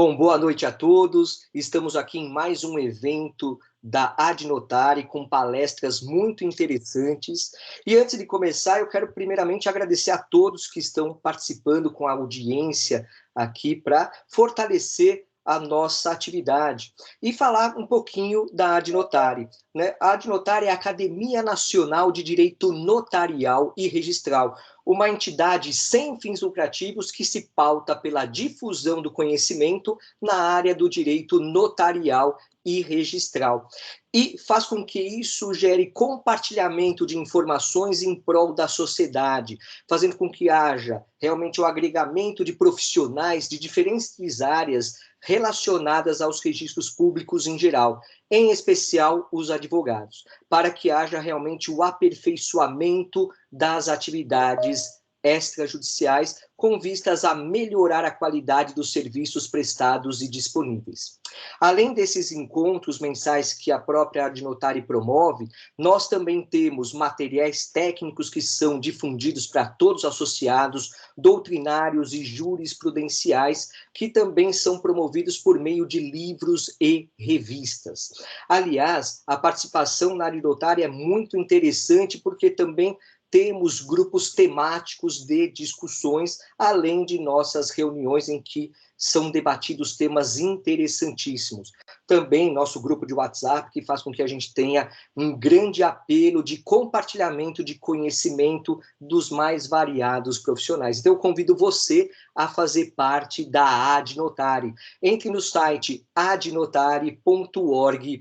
Bom, boa noite a todos. Estamos aqui em mais um evento da Adnotare com palestras muito interessantes. E antes de começar, eu quero primeiramente agradecer a todos que estão participando com a audiência aqui para fortalecer a nossa atividade e falar um pouquinho da Adnotare, né? A Adnotare é a Academia Nacional de Direito Notarial e Registral, uma entidade sem fins lucrativos que se pauta pela difusão do conhecimento na área do direito notarial e registral. E faz com que isso gere compartilhamento de informações em prol da sociedade, fazendo com que haja realmente o agregamento de profissionais de diferentes áreas relacionadas aos registros públicos em geral, em especial os advogados, para que haja realmente o aperfeiçoamento das atividades extrajudiciais com vistas a melhorar a qualidade dos serviços prestados e disponíveis. Além desses encontros mensais que a própria Adnotare promove, nós também temos materiais técnicos que são difundidos para todos os associados, doutrinários e jurisprudenciais, que também são promovidos por meio de livros e revistas. Aliás, a participação na Adnotare é muito interessante porque também temos grupos temáticos de discussões, além de nossas reuniões em que são debatidos temas interessantíssimos. Também nosso grupo de WhatsApp, que faz com que a gente tenha um grande apelo de compartilhamento de conhecimento dos mais variados profissionais. Então, eu convido você a fazer parte da Adnotare. Entre no site adnotare.org.br.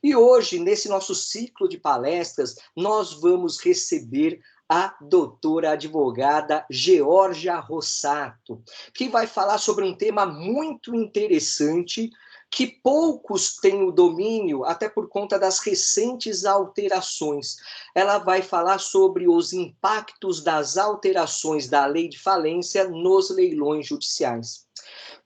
E hoje, nesse nosso ciclo de palestras, nós vamos receber a doutora advogada Georgia Rossato, que vai falar sobre um tema muito interessante que poucos têm o domínio, até por conta das recentes alterações. Ela vai falar sobre os impactos das alterações da lei de falência nos leilões judiciais.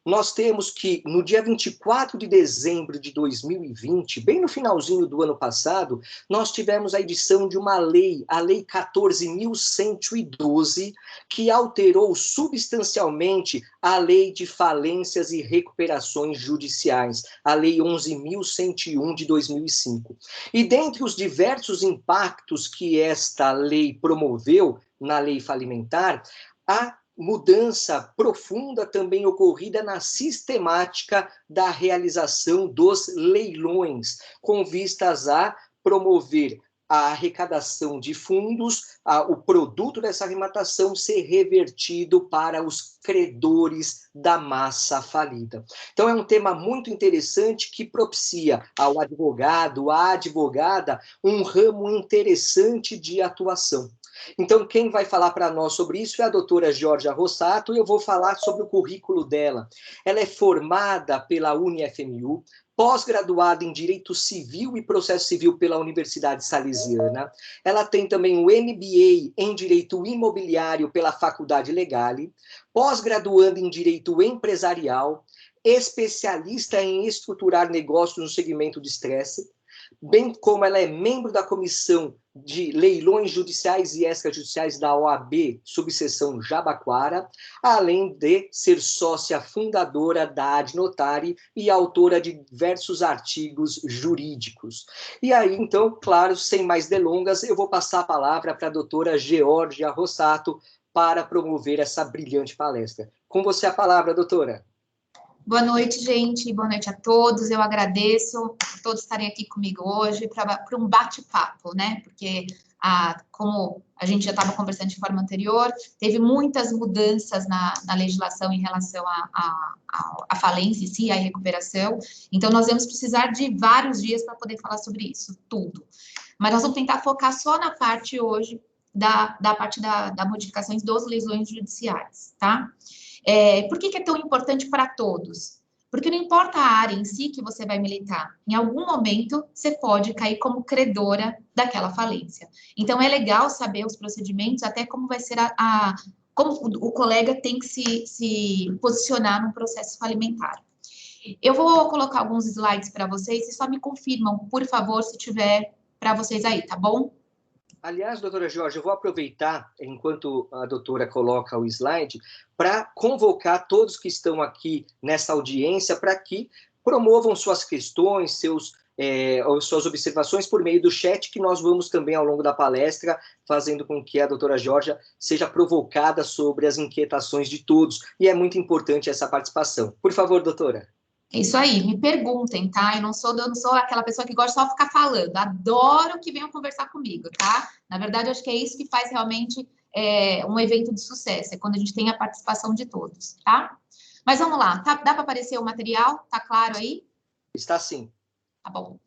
Nós temos que, no dia 24 de dezembro de 2020, bem no finalzinho do ano passado, nós tivemos a edição de uma lei, a Lei 14.112, que alterou substancialmente a Lei de Falências e Recuperações Judiciais, a Lei 11.101 de 2005. E dentre os diversos impactos que esta lei promoveu na lei falimentar, a mudança profunda também ocorrida na sistemática da realização dos leilões, com vistas a promover a arrecadação de fundos, o produto dessa arrecadação ser revertido para os credores da massa falida. Então, é um tema muito interessante que propicia ao advogado, à advogada, um ramo interessante de atuação. Então, quem vai falar para nós sobre isso é a doutora Georgia Rossato, e eu vou falar sobre o currículo dela. Ela é formada pela UniFMU, pós-graduada em Direito Civil e Processo Civil pela Universidade Salesiana. Ela tem também o MBA em Direito Imobiliário pela Faculdade Legale, pós-graduanda em Direito Empresarial, especialista em estruturar negócios no segmento de estresse, bem como ela é membro da Comissão de Leilões Judiciais e Extrajudiciais da OAB, subseção Jabaquara, além de ser sócia fundadora da Adnotare e autora de diversos artigos jurídicos. E aí, então, claro, sem mais delongas, eu vou passar a palavra para a doutora Georgia Rossato para promover essa brilhante palestra. Com você a palavra, doutora. Boa noite, gente. Boa noite a todos. Eu agradeço por todos estarem aqui comigo hoje para um bate-papo, né? Porque, como a gente já estava conversando de forma anterior, teve muitas mudanças na legislação em relação à falência em si, à recuperação. Então, nós vamos precisar de vários dias para poder falar sobre isso, tudo. Mas nós vamos tentar focar só na parte hoje da parte da modificações dos leilões judiciais, tá? Por que é tão importante para todos? Porque não importa a área em si que você vai militar, em algum momento você pode cair como credora daquela falência. Então, é legal saber os procedimentos, até como vai ser como o colega tem que se posicionar no processo falimentar. Eu vou colocar alguns slides para vocês, vocês só me confirmam, por favor, se tiver para vocês aí, tá bom? Aliás, doutora Jorge, eu vou aproveitar, enquanto a doutora coloca o slide, para convocar todos que estão aqui nessa audiência para que promovam suas questões, suas observações por meio do chat, que nós vamos também, ao longo da palestra, fazendo com que a doutora Jorge seja provocada sobre as inquietações de todos. E é muito importante essa participação. Por favor, doutora. É isso aí, me perguntem, tá? Eu não sou aquela pessoa que gosta só de ficar falando, adoro que venham conversar comigo, tá? Na verdade, acho que é isso que faz realmente um evento de sucesso, é quando a gente tem a participação de todos, tá? Mas vamos lá, dá para aparecer o material? Tá claro aí? Está sim. Tá bom.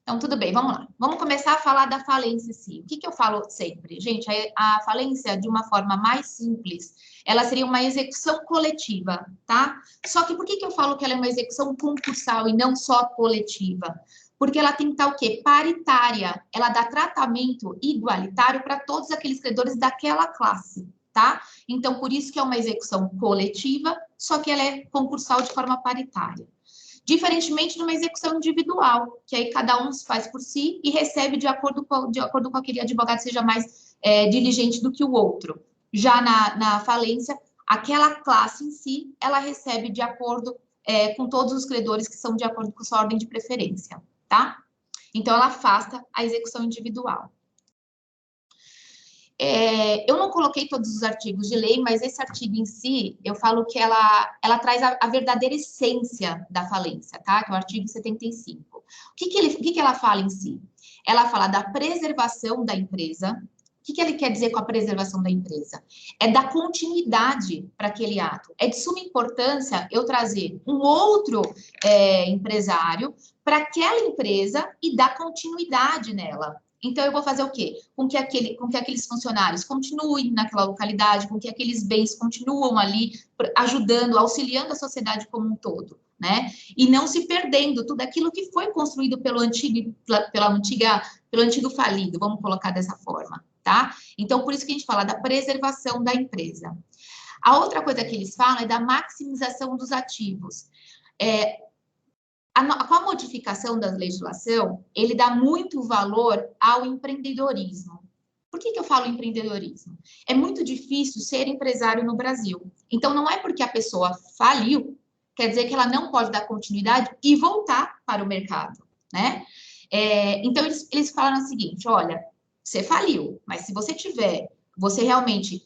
Então, tudo bem, vamos lá. Vamos começar a falar da falência em si. O que eu falo sempre? Gente, a falência, de uma forma mais simples, ela seria uma execução coletiva, tá? Só que por que eu falo que ela é uma execução concursal e não só coletiva? Porque ela tem que estar o quê? Paritária. Ela dá tratamento igualitário para todos aqueles credores daquela classe, tá? Então, por isso que é uma execução coletiva, só que ela é concursal de forma paritária. Diferentemente de uma execução individual, que aí cada um faz por si e recebe de acordo com aquele advogado seja mais diligente do que o outro. Já na falência, aquela classe em si, ela recebe de acordo com todos os credores que são de acordo com sua ordem de preferência, tá? Então, ela afasta a execução individual. Eu não coloquei todos os artigos de lei, mas esse artigo em si, eu falo que ela traz a verdadeira essência da falência, tá? Que é o artigo 75. O que ela fala em si? Ela fala da preservação da empresa. O que ele quer dizer com a preservação da empresa? É dar continuidade para aquele ato. É de suma importância eu trazer um outro empresário para aquela empresa e dar continuidade nela. Então, eu vou fazer o quê? Com que aqueles funcionários continuem naquela localidade, com que aqueles bens continuam ali, ajudando, auxiliando a sociedade como um todo, né? E não se perdendo tudo aquilo que foi construído pelo antigo falido, vamos colocar dessa forma, tá? Então, por isso que a gente fala da preservação da empresa. A outra coisa que eles falam é da maximização dos ativos. Com a modificação da legislação, ele dá muito valor ao empreendedorismo. Por que eu falo empreendedorismo? É muito difícil ser empresário no Brasil. Então, não é porque a pessoa faliu, quer dizer que ela não pode dar continuidade e voltar para o mercado, né? Então, eles falam o seguinte, olha, você faliu, mas se você realmente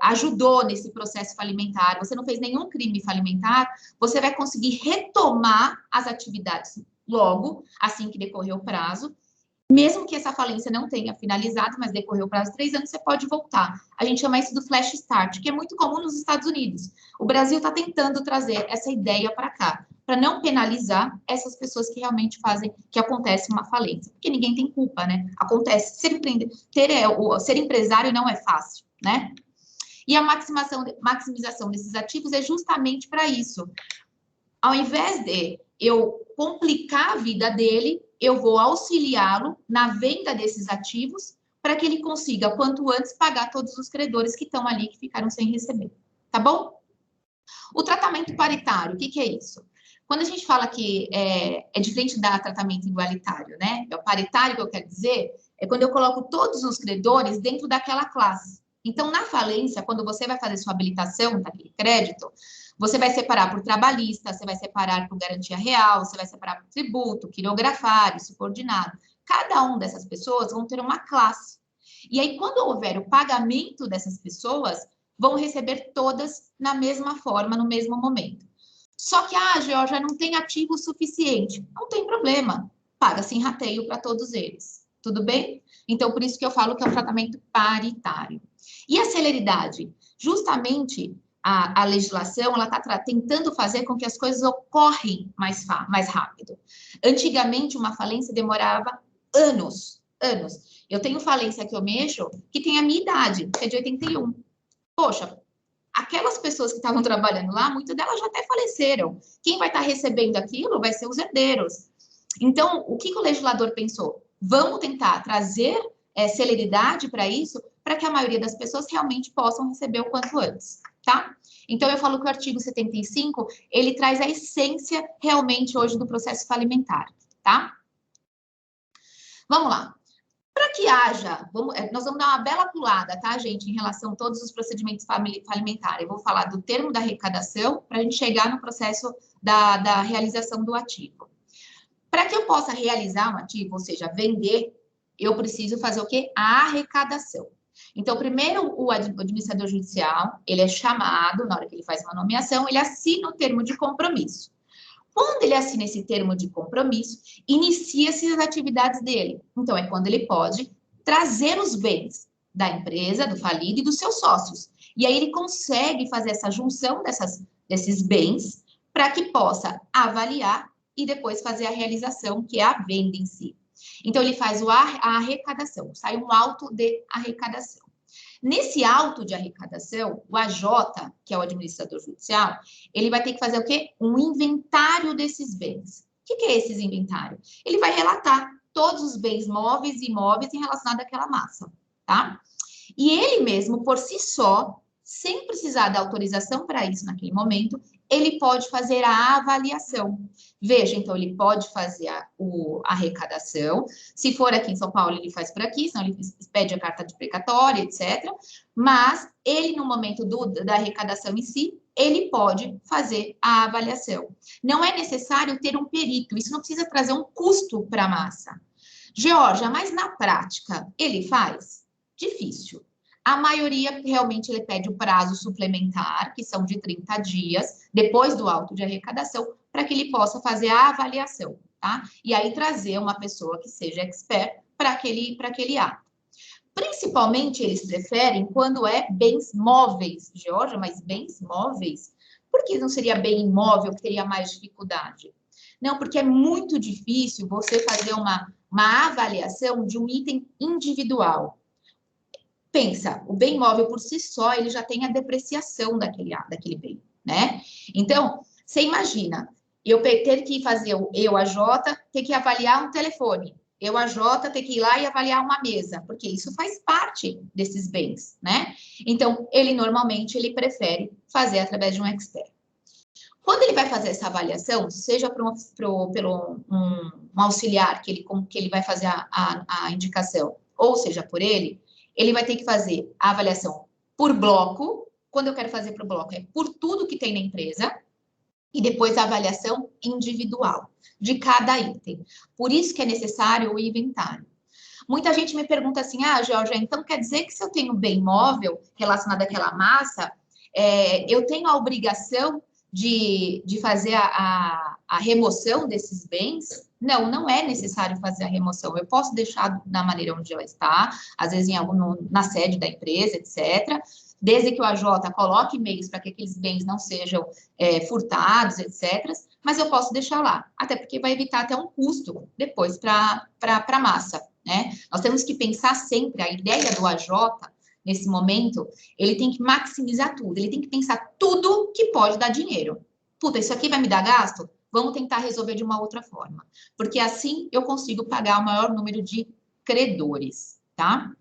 ajudou nesse processo falimentar, você não fez nenhum crime falimentar, você vai conseguir retomar as atividades logo, assim que decorrer o prazo, mesmo que essa falência não tenha finalizado, mas decorreu o prazo de 3 anos, você pode voltar. A gente chama isso do flash start, que é muito comum nos Estados Unidos. O Brasil está tentando trazer essa ideia para cá, para não penalizar essas pessoas que realmente fazem que acontece uma falência, porque ninguém tem culpa, né? Acontece. Ser empresário não é fácil, né? E a maximização desses ativos é justamente para isso. Ao invés de eu complicar a vida dele, eu vou auxiliá-lo na venda desses ativos para que ele consiga, quanto antes, pagar todos os credores que estão ali, que ficaram sem receber. Tá bom? O tratamento paritário, o que é isso? Quando a gente fala que é diferente da tratamento igualitário, né? O paritário que eu quero dizer é quando eu coloco todos os credores dentro daquela classe. Então, na falência, quando você vai fazer sua habilitação daquele crédito, você vai separar por trabalhista, você vai separar por garantia real, você vai separar por tributo, quirografário, subordinado. Cada uma dessas pessoas vão ter uma classe. E aí, quando houver o pagamento dessas pessoas, vão receber todas na mesma forma, no mesmo momento. Só que, Georgia, não tem ativo suficiente. Não tem problema. Paga-se em rateio para todos eles. Tudo bem? Então, por isso que eu falo que é um tratamento paritário. E a celeridade? Justamente, a legislação, ela está tentando fazer com que as coisas ocorrem mais rápido. Antigamente, uma falência demorava anos. Eu tenho falência que eu mexo que tem a minha idade, que é de 81. Poxa, aquelas pessoas que estavam trabalhando lá, muitas delas já até faleceram. Quem vai estar recebendo aquilo vai ser os herdeiros. Então, o que o legislador pensou? Vamos tentar trazer celeridade para isso, para que a maioria das pessoas realmente possam receber o quanto antes, tá? Então, eu falo que o artigo 75, ele traz a essência realmente hoje do processo falimentar, tá? Vamos lá. Para que haja, nós vamos dar uma bela pulada, tá, gente, em relação a todos os procedimentos falimentares. Eu vou falar do termo da arrecadação para a gente chegar no processo da realização do ativo. Para que eu possa realizar um ativo, ou seja, vender, eu preciso fazer o quê? A arrecadação. Então, primeiro, o administrador judicial, ele é chamado, na hora que ele faz uma nomeação, ele assina o termo de compromisso. Quando ele assina esse termo de compromisso, inicia-se as atividades dele. Então, é quando ele pode trazer os bens da empresa, do falido e dos seus sócios. E aí ele consegue fazer essa junção desses bens para que possa avaliar e depois fazer a realização, que é a venda em si. Então, ele faz a arrecadação, sai um auto de arrecadação. Nesse auto de arrecadação, o AJ, que é o administrador judicial, ele vai ter que fazer o quê? Um inventário desses bens. O que é esse inventário? Ele vai relatar todos os bens móveis e imóveis relacionados àquela massa, tá? E ele mesmo, por si só, sem precisar da autorização para isso naquele momento, ele pode fazer a avaliação. Veja, então, ele pode fazer a arrecadação. Se for aqui em São Paulo, ele faz por aqui, senão ele pede a carta de precatória, etc. Mas ele, no momento da arrecadação em si, ele pode fazer a avaliação. Não é necessário ter um perito, isso não precisa trazer um custo para a massa. Georgia, mas na prática, ele faz? Difícil. A maioria, realmente, ele pede o prazo suplementar, que são de 30 dias, depois do auto de arrecadação, para que ele possa fazer a avaliação, tá? E aí trazer uma pessoa que seja expert para aquele ato. Principalmente, eles preferem quando é bens móveis, Georgia, mas bens móveis? Por que não seria bem imóvel que teria mais dificuldade? Não, porque é muito difícil você fazer uma avaliação de um item individual. Pensa, o bem imóvel por si só, ele já tem a depreciação daquele bem, né? Então, você imagina, eu ter que fazer, eu, AJ, ter que avaliar um telefone, eu, AJ, ter que ir lá e avaliar uma mesa, porque isso faz parte desses bens, né? Então, normalmente, ele prefere fazer através de um expert. Quando ele vai fazer essa avaliação, seja pelo um auxiliar que ele vai fazer a indicação, ou seja por ele vai ter que fazer a avaliação por bloco. Quando eu quero fazer por bloco, é por tudo que tem na empresa, e depois a avaliação individual de cada item. Por isso que é necessário o inventário. Muita gente me pergunta assim, Georgia, então quer dizer que se eu tenho bem imóvel relacionado àquela massa, eu tenho a obrigação de fazer a remoção desses bens? Não, não é necessário fazer a remoção. Eu posso deixar da maneira onde ela está, às vezes na sede da empresa, etc., desde que o AJ coloque meios para que aqueles bens não sejam furtados, etc., mas eu posso deixar lá, até porque vai evitar até um custo depois para a massa, né? Nós temos que pensar sempre, a ideia do AJ, nesse momento, ele tem que maximizar tudo, ele tem que pensar tudo que pode dar dinheiro. Puta, isso aqui vai me dar gasto? Vamos tentar resolver de uma outra forma, porque assim eu consigo pagar o maior número de credores, tá?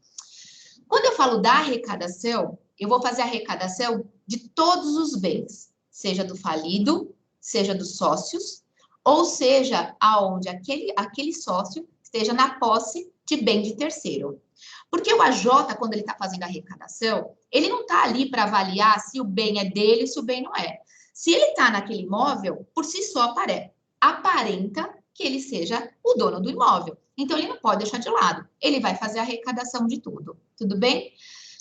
Quando eu falo da arrecadação, eu vou fazer a arrecadação de todos os bens, seja do falido, seja dos sócios, ou seja, aonde aquele sócio esteja na posse de bem de terceiro. Porque o AJ, quando ele está fazendo a arrecadação, ele não está ali para avaliar se o bem é dele, se o bem não é. Se ele está naquele imóvel, por si só aparenta que ele seja o dono do imóvel. Então, ele não pode deixar de lado. Ele vai fazer a arrecadação de tudo. Tudo bem?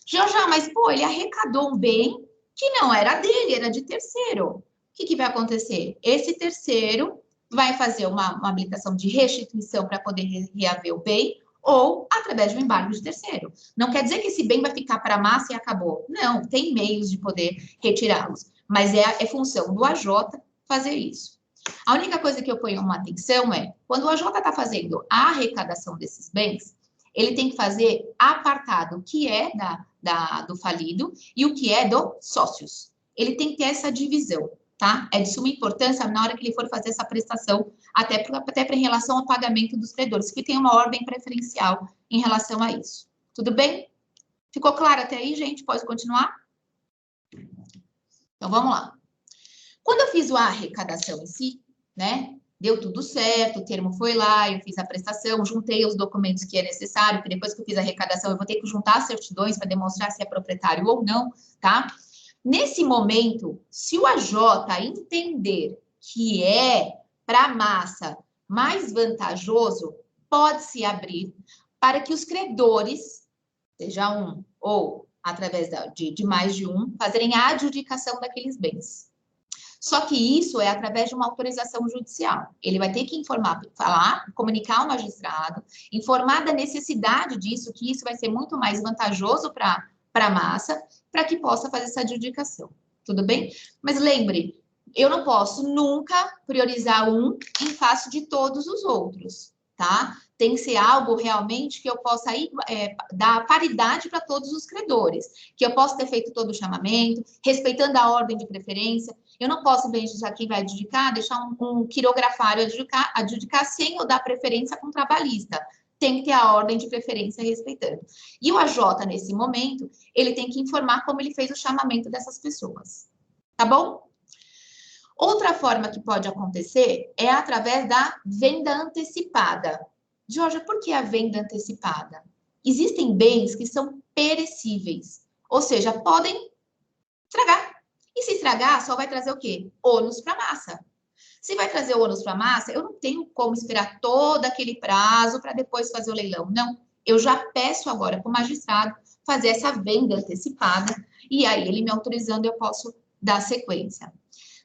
Já, mas, ele arrecadou um bem que não era dele, era de terceiro. O que vai acontecer? Esse terceiro vai fazer uma habilitação de restituição para poder reaver o bem, ou através de um embargo de terceiro. Não quer dizer que esse bem vai ficar para a massa e acabou. Não, tem meios de poder retirá-los. Mas é função do AJ fazer isso. A única coisa que eu ponho uma atenção é, quando o AJ está fazendo a arrecadação desses bens, ele tem que fazer apartado o que é do falido e o que é dos sócios. Ele tem que ter essa divisão, tá? É de suma importância na hora que ele for fazer essa prestação, até para em relação ao pagamento dos credores, que tem uma ordem preferencial em relação a isso. Tudo bem? Ficou claro até aí, gente? Pode continuar? Então, vamos lá. Quando eu fiz a arrecadação em si, né? deu tudo certo, o termo foi lá, eu fiz a prestação, juntei os documentos que é necessário, que depois que eu fiz a arrecadação, eu vou ter que juntar certidões para demonstrar se é proprietário ou não, tá? Nesse momento, se o AJ entender que é para a massa mais vantajoso, pode-se abrir para que os credores, seja um ou através de mais de um, fazerem a adjudicação daqueles bens. Só que isso é através de uma autorização judicial. Ele vai ter que informar, falar, comunicar ao magistrado, informar da necessidade disso, que isso vai ser muito mais vantajoso para a massa, para que possa fazer essa adjudicação. Tudo bem? Mas lembre, eu não posso nunca priorizar um em face de todos os outros, tá? Tem que ser algo realmente que eu possa dar paridade para todos os credores, que eu possa ter feito todo o chamamento, respeitando a ordem de preferência. Eu não posso, em vez de já quem vai adjudicar, deixar um quirografário adjudicar sem eu dar preferência com o trabalhista. Tem que ter a ordem de preferência respeitando. E o AJ, nesse momento, ele tem que informar como ele fez o chamamento dessas pessoas. Tá bom? Outra forma que pode acontecer é através da venda antecipada. Georgia, por que a venda antecipada? Existem bens que são perecíveis, ou seja, podem estragar. E se estragar, só vai trazer o quê? Ônus para a massa. Se vai trazer ônus para a massa, eu não tenho como esperar todo aquele prazo para depois fazer o leilão. Não, eu já peço agora para o magistrado fazer essa venda antecipada e aí ele me autorizando, eu posso dar sequência.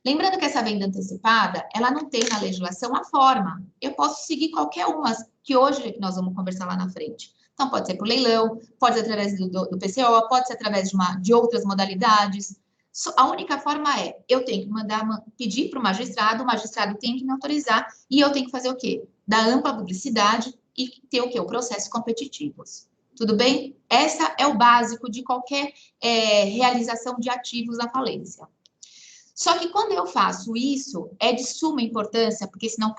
Lembrando que essa venda antecipada, ela não tem na legislação a forma. Eu posso seguir qualquer uma, que hoje nós vamos conversar lá na frente. Então, pode ser por leilão, pode ser através do PCO, pode ser através de outras modalidades. A única forma é, eu tenho que pedir para o magistrado tem que me autorizar, e eu tenho que fazer o quê? Dar ampla publicidade e ter o quê? O processo competitivos. Tudo bem? Essa é o básico de qualquer realização de ativos na falência. Só que quando eu faço isso, é de suma importância, porque senão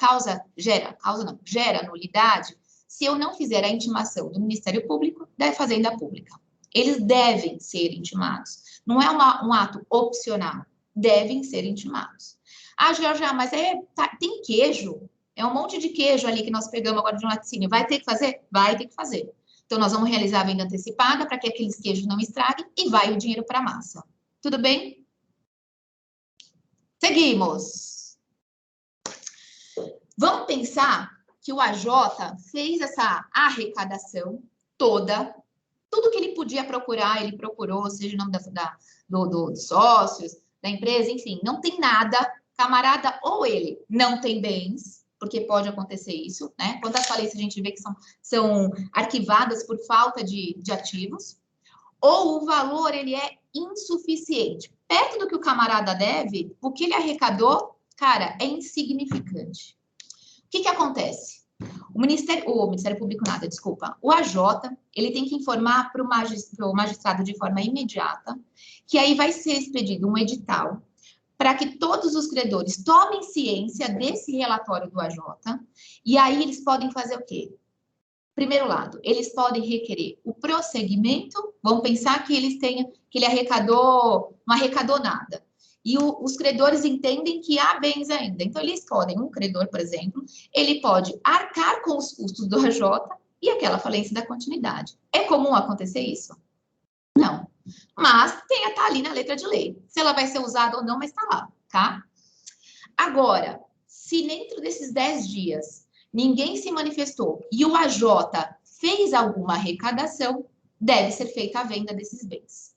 gera nulidade, se eu não fizer a intimação do Ministério Público da Fazenda Pública. Eles devem ser intimados. Não é um ato opcional. Devem ser intimados. Ah, Georgia, mas tem queijo. É um monte de queijo ali que nós pegamos agora de um laticínio. Vai ter que fazer? Vai ter que fazer. Então, nós vamos realizar a venda antecipada para que aqueles queijos não estraguem e vai o dinheiro para a massa. Tudo bem? Seguimos. Vamos pensar que o AJ fez essa arrecadação toda, tudo que ele podia procurar, ele procurou, seja o nome dos sócios, da empresa, enfim, não tem nada, camarada, ou ele não tem bens, porque pode acontecer isso, né? Quantas falências a gente vê que são arquivadas por falta de ativos, ou o valor, ele é insuficiente. Perto do que o camarada deve, o que ele arrecadou, cara, é insignificante. O que acontece? O Ministério Público nada, desculpa. O AJ, ele tem que informar para o magistrado de forma imediata, que aí vai ser expedido um edital para que todos os credores tomem ciência desse relatório do AJ, e aí eles podem fazer o quê? Primeiro lado, eles podem requerer o prosseguimento, vamos pensar que ele arrecadou, não arrecadou nada. E os credores entendem que há bens ainda. Então, eles podem, um credor, por exemplo, ele pode arcar com os custos do AJ e aquela falência da continuidade. É comum acontecer isso? Não. Mas tá ali na letra de lei. Se ela vai ser usada ou não, mas está lá, tá? Agora, se dentro desses 10 dias ninguém se manifestou e o AJ fez alguma arrecadação, deve ser feita a venda desses bens.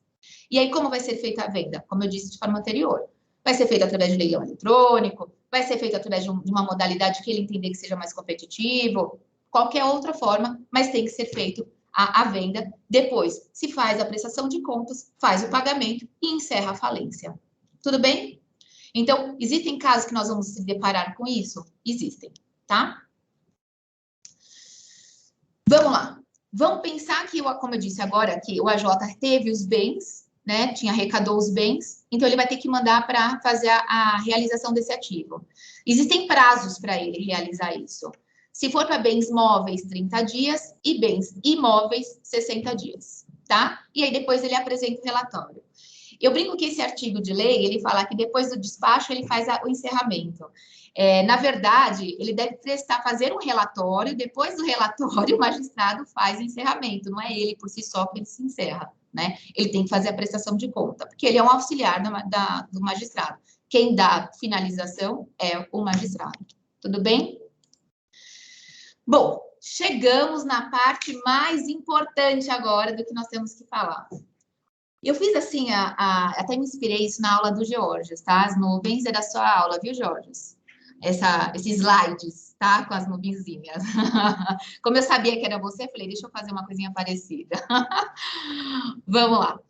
E aí, como vai ser feita a venda? Como eu disse de forma anterior, vai ser feita através de leilão eletrônico, vai ser feita através de uma modalidade que ele entender que seja mais competitivo, qualquer outra forma, mas tem que ser feito a venda. Depois, se faz a prestação de contas, faz o pagamento e encerra a falência. Tudo bem? Então, existem casos que nós vamos se deparar com isso? Existem, tá? Vamos lá. Vamos pensar que, como eu disse agora, que o AJ teve os bens, né? Arrecadou os bens, então ele vai ter que mandar para fazer a realização desse ativo. Existem prazos para ele realizar isso. Se for para bens móveis, 30 dias, e bens imóveis, 60 dias, tá? E aí depois ele apresenta o relatório. Eu brinco que esse artigo de lei, ele fala que depois do despacho, ele faz o encerramento. Na verdade, ele deve fazer um relatório, depois do relatório, o magistrado faz o encerramento, não é ele por si só que ele se encerra, né? Ele tem que fazer a prestação de conta, porque ele é um auxiliar do magistrado. Quem dá finalização é o magistrado. Tudo bem? Bom, chegamos na parte mais importante agora do que nós temos que falar. Eu fiz assim, até me inspirei isso na aula do Georges, tá? As nuvens é da sua aula, viu, Georges? Esses slides, tá? Com as nuvenzinhas. Como eu sabia que era você, eu falei, deixa eu fazer uma coisinha parecida. Vamos lá.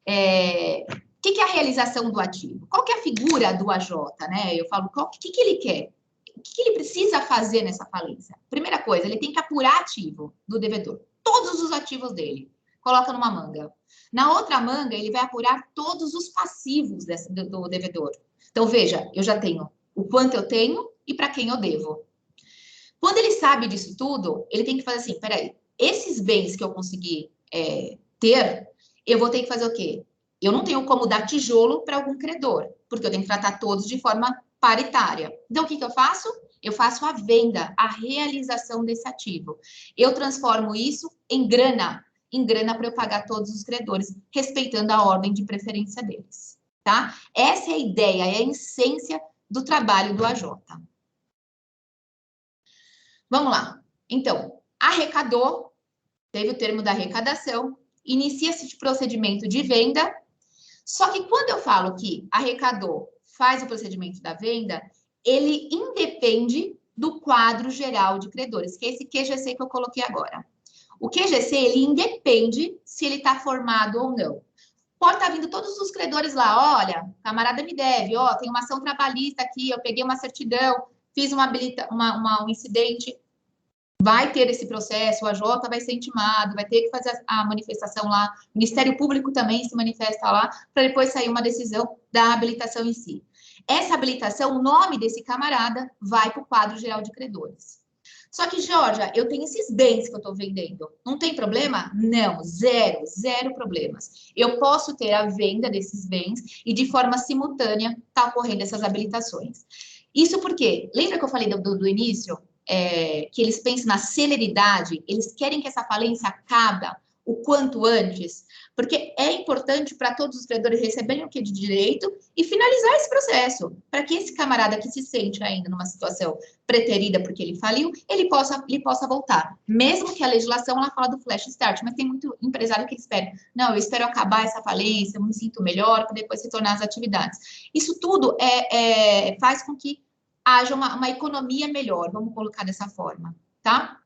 O que é a realização do ativo? Qual que é a figura do AJ, né? Eu falo, o que ele quer? O que ele precisa fazer nessa falência? Primeira coisa, ele tem que apurar ativo do devedor. Todos os ativos dele. Coloca numa manga. Na outra manga, ele vai apurar todos os passivos do devedor. Então, veja, eu já tenho o quanto eu tenho e para quem eu devo. Quando ele sabe disso tudo, ele tem que fazer assim, peraí, esses bens que eu consegui ter, eu vou ter que fazer o quê? Eu não tenho como dar tijolo para algum credor, porque eu tenho que tratar todos de forma paritária. Então, o que eu faço? Eu faço a venda, a realização desse ativo. Eu transformo isso em grana para eu pagar todos os credores, respeitando a ordem de preferência deles, tá? Essa é a ideia, é a essência do trabalho do AJ. Vamos lá. Então, arrecadou, teve o termo da arrecadação, inicia-se o procedimento de venda, só que quando eu falo que arrecadou, faz o procedimento da venda, ele independe do quadro geral de credores, que é esse QGC que eu coloquei agora. O QGC, ele independe se ele está formado ou não. Pode estar vindo todos os credores lá, olha, camarada me deve, ó, tem uma ação trabalhista aqui, eu peguei uma certidão, fiz um incidente, vai ter esse processo, o AJ vai ser intimado, vai ter que fazer a manifestação lá, o Ministério Público também se manifesta lá, para depois sair uma decisão da habilitação em si. Essa habilitação, o nome desse camarada vai para o quadro geral de credores. Só que, Georgia, eu tenho esses bens que eu estou vendendo. Não tem problema? Não, zero problemas. Eu posso ter a venda desses bens e, de forma simultânea, está ocorrendo essas habilitações. Isso porque, lembra que eu falei do início? Que eles pensam na celeridade, eles querem que essa falência acabe o quanto antes, porque é importante para todos os credores receberem o que é de direito e finalizar esse processo, para que esse camarada que se sente ainda numa situação preterida porque ele faliu, ele possa voltar, mesmo que a legislação ela fala do flash start, mas tem muito empresário que espera, não, eu espero acabar essa falência, eu me sinto melhor, para depois retornar às atividades. Isso tudo faz com que haja uma economia melhor, vamos colocar dessa forma, tá?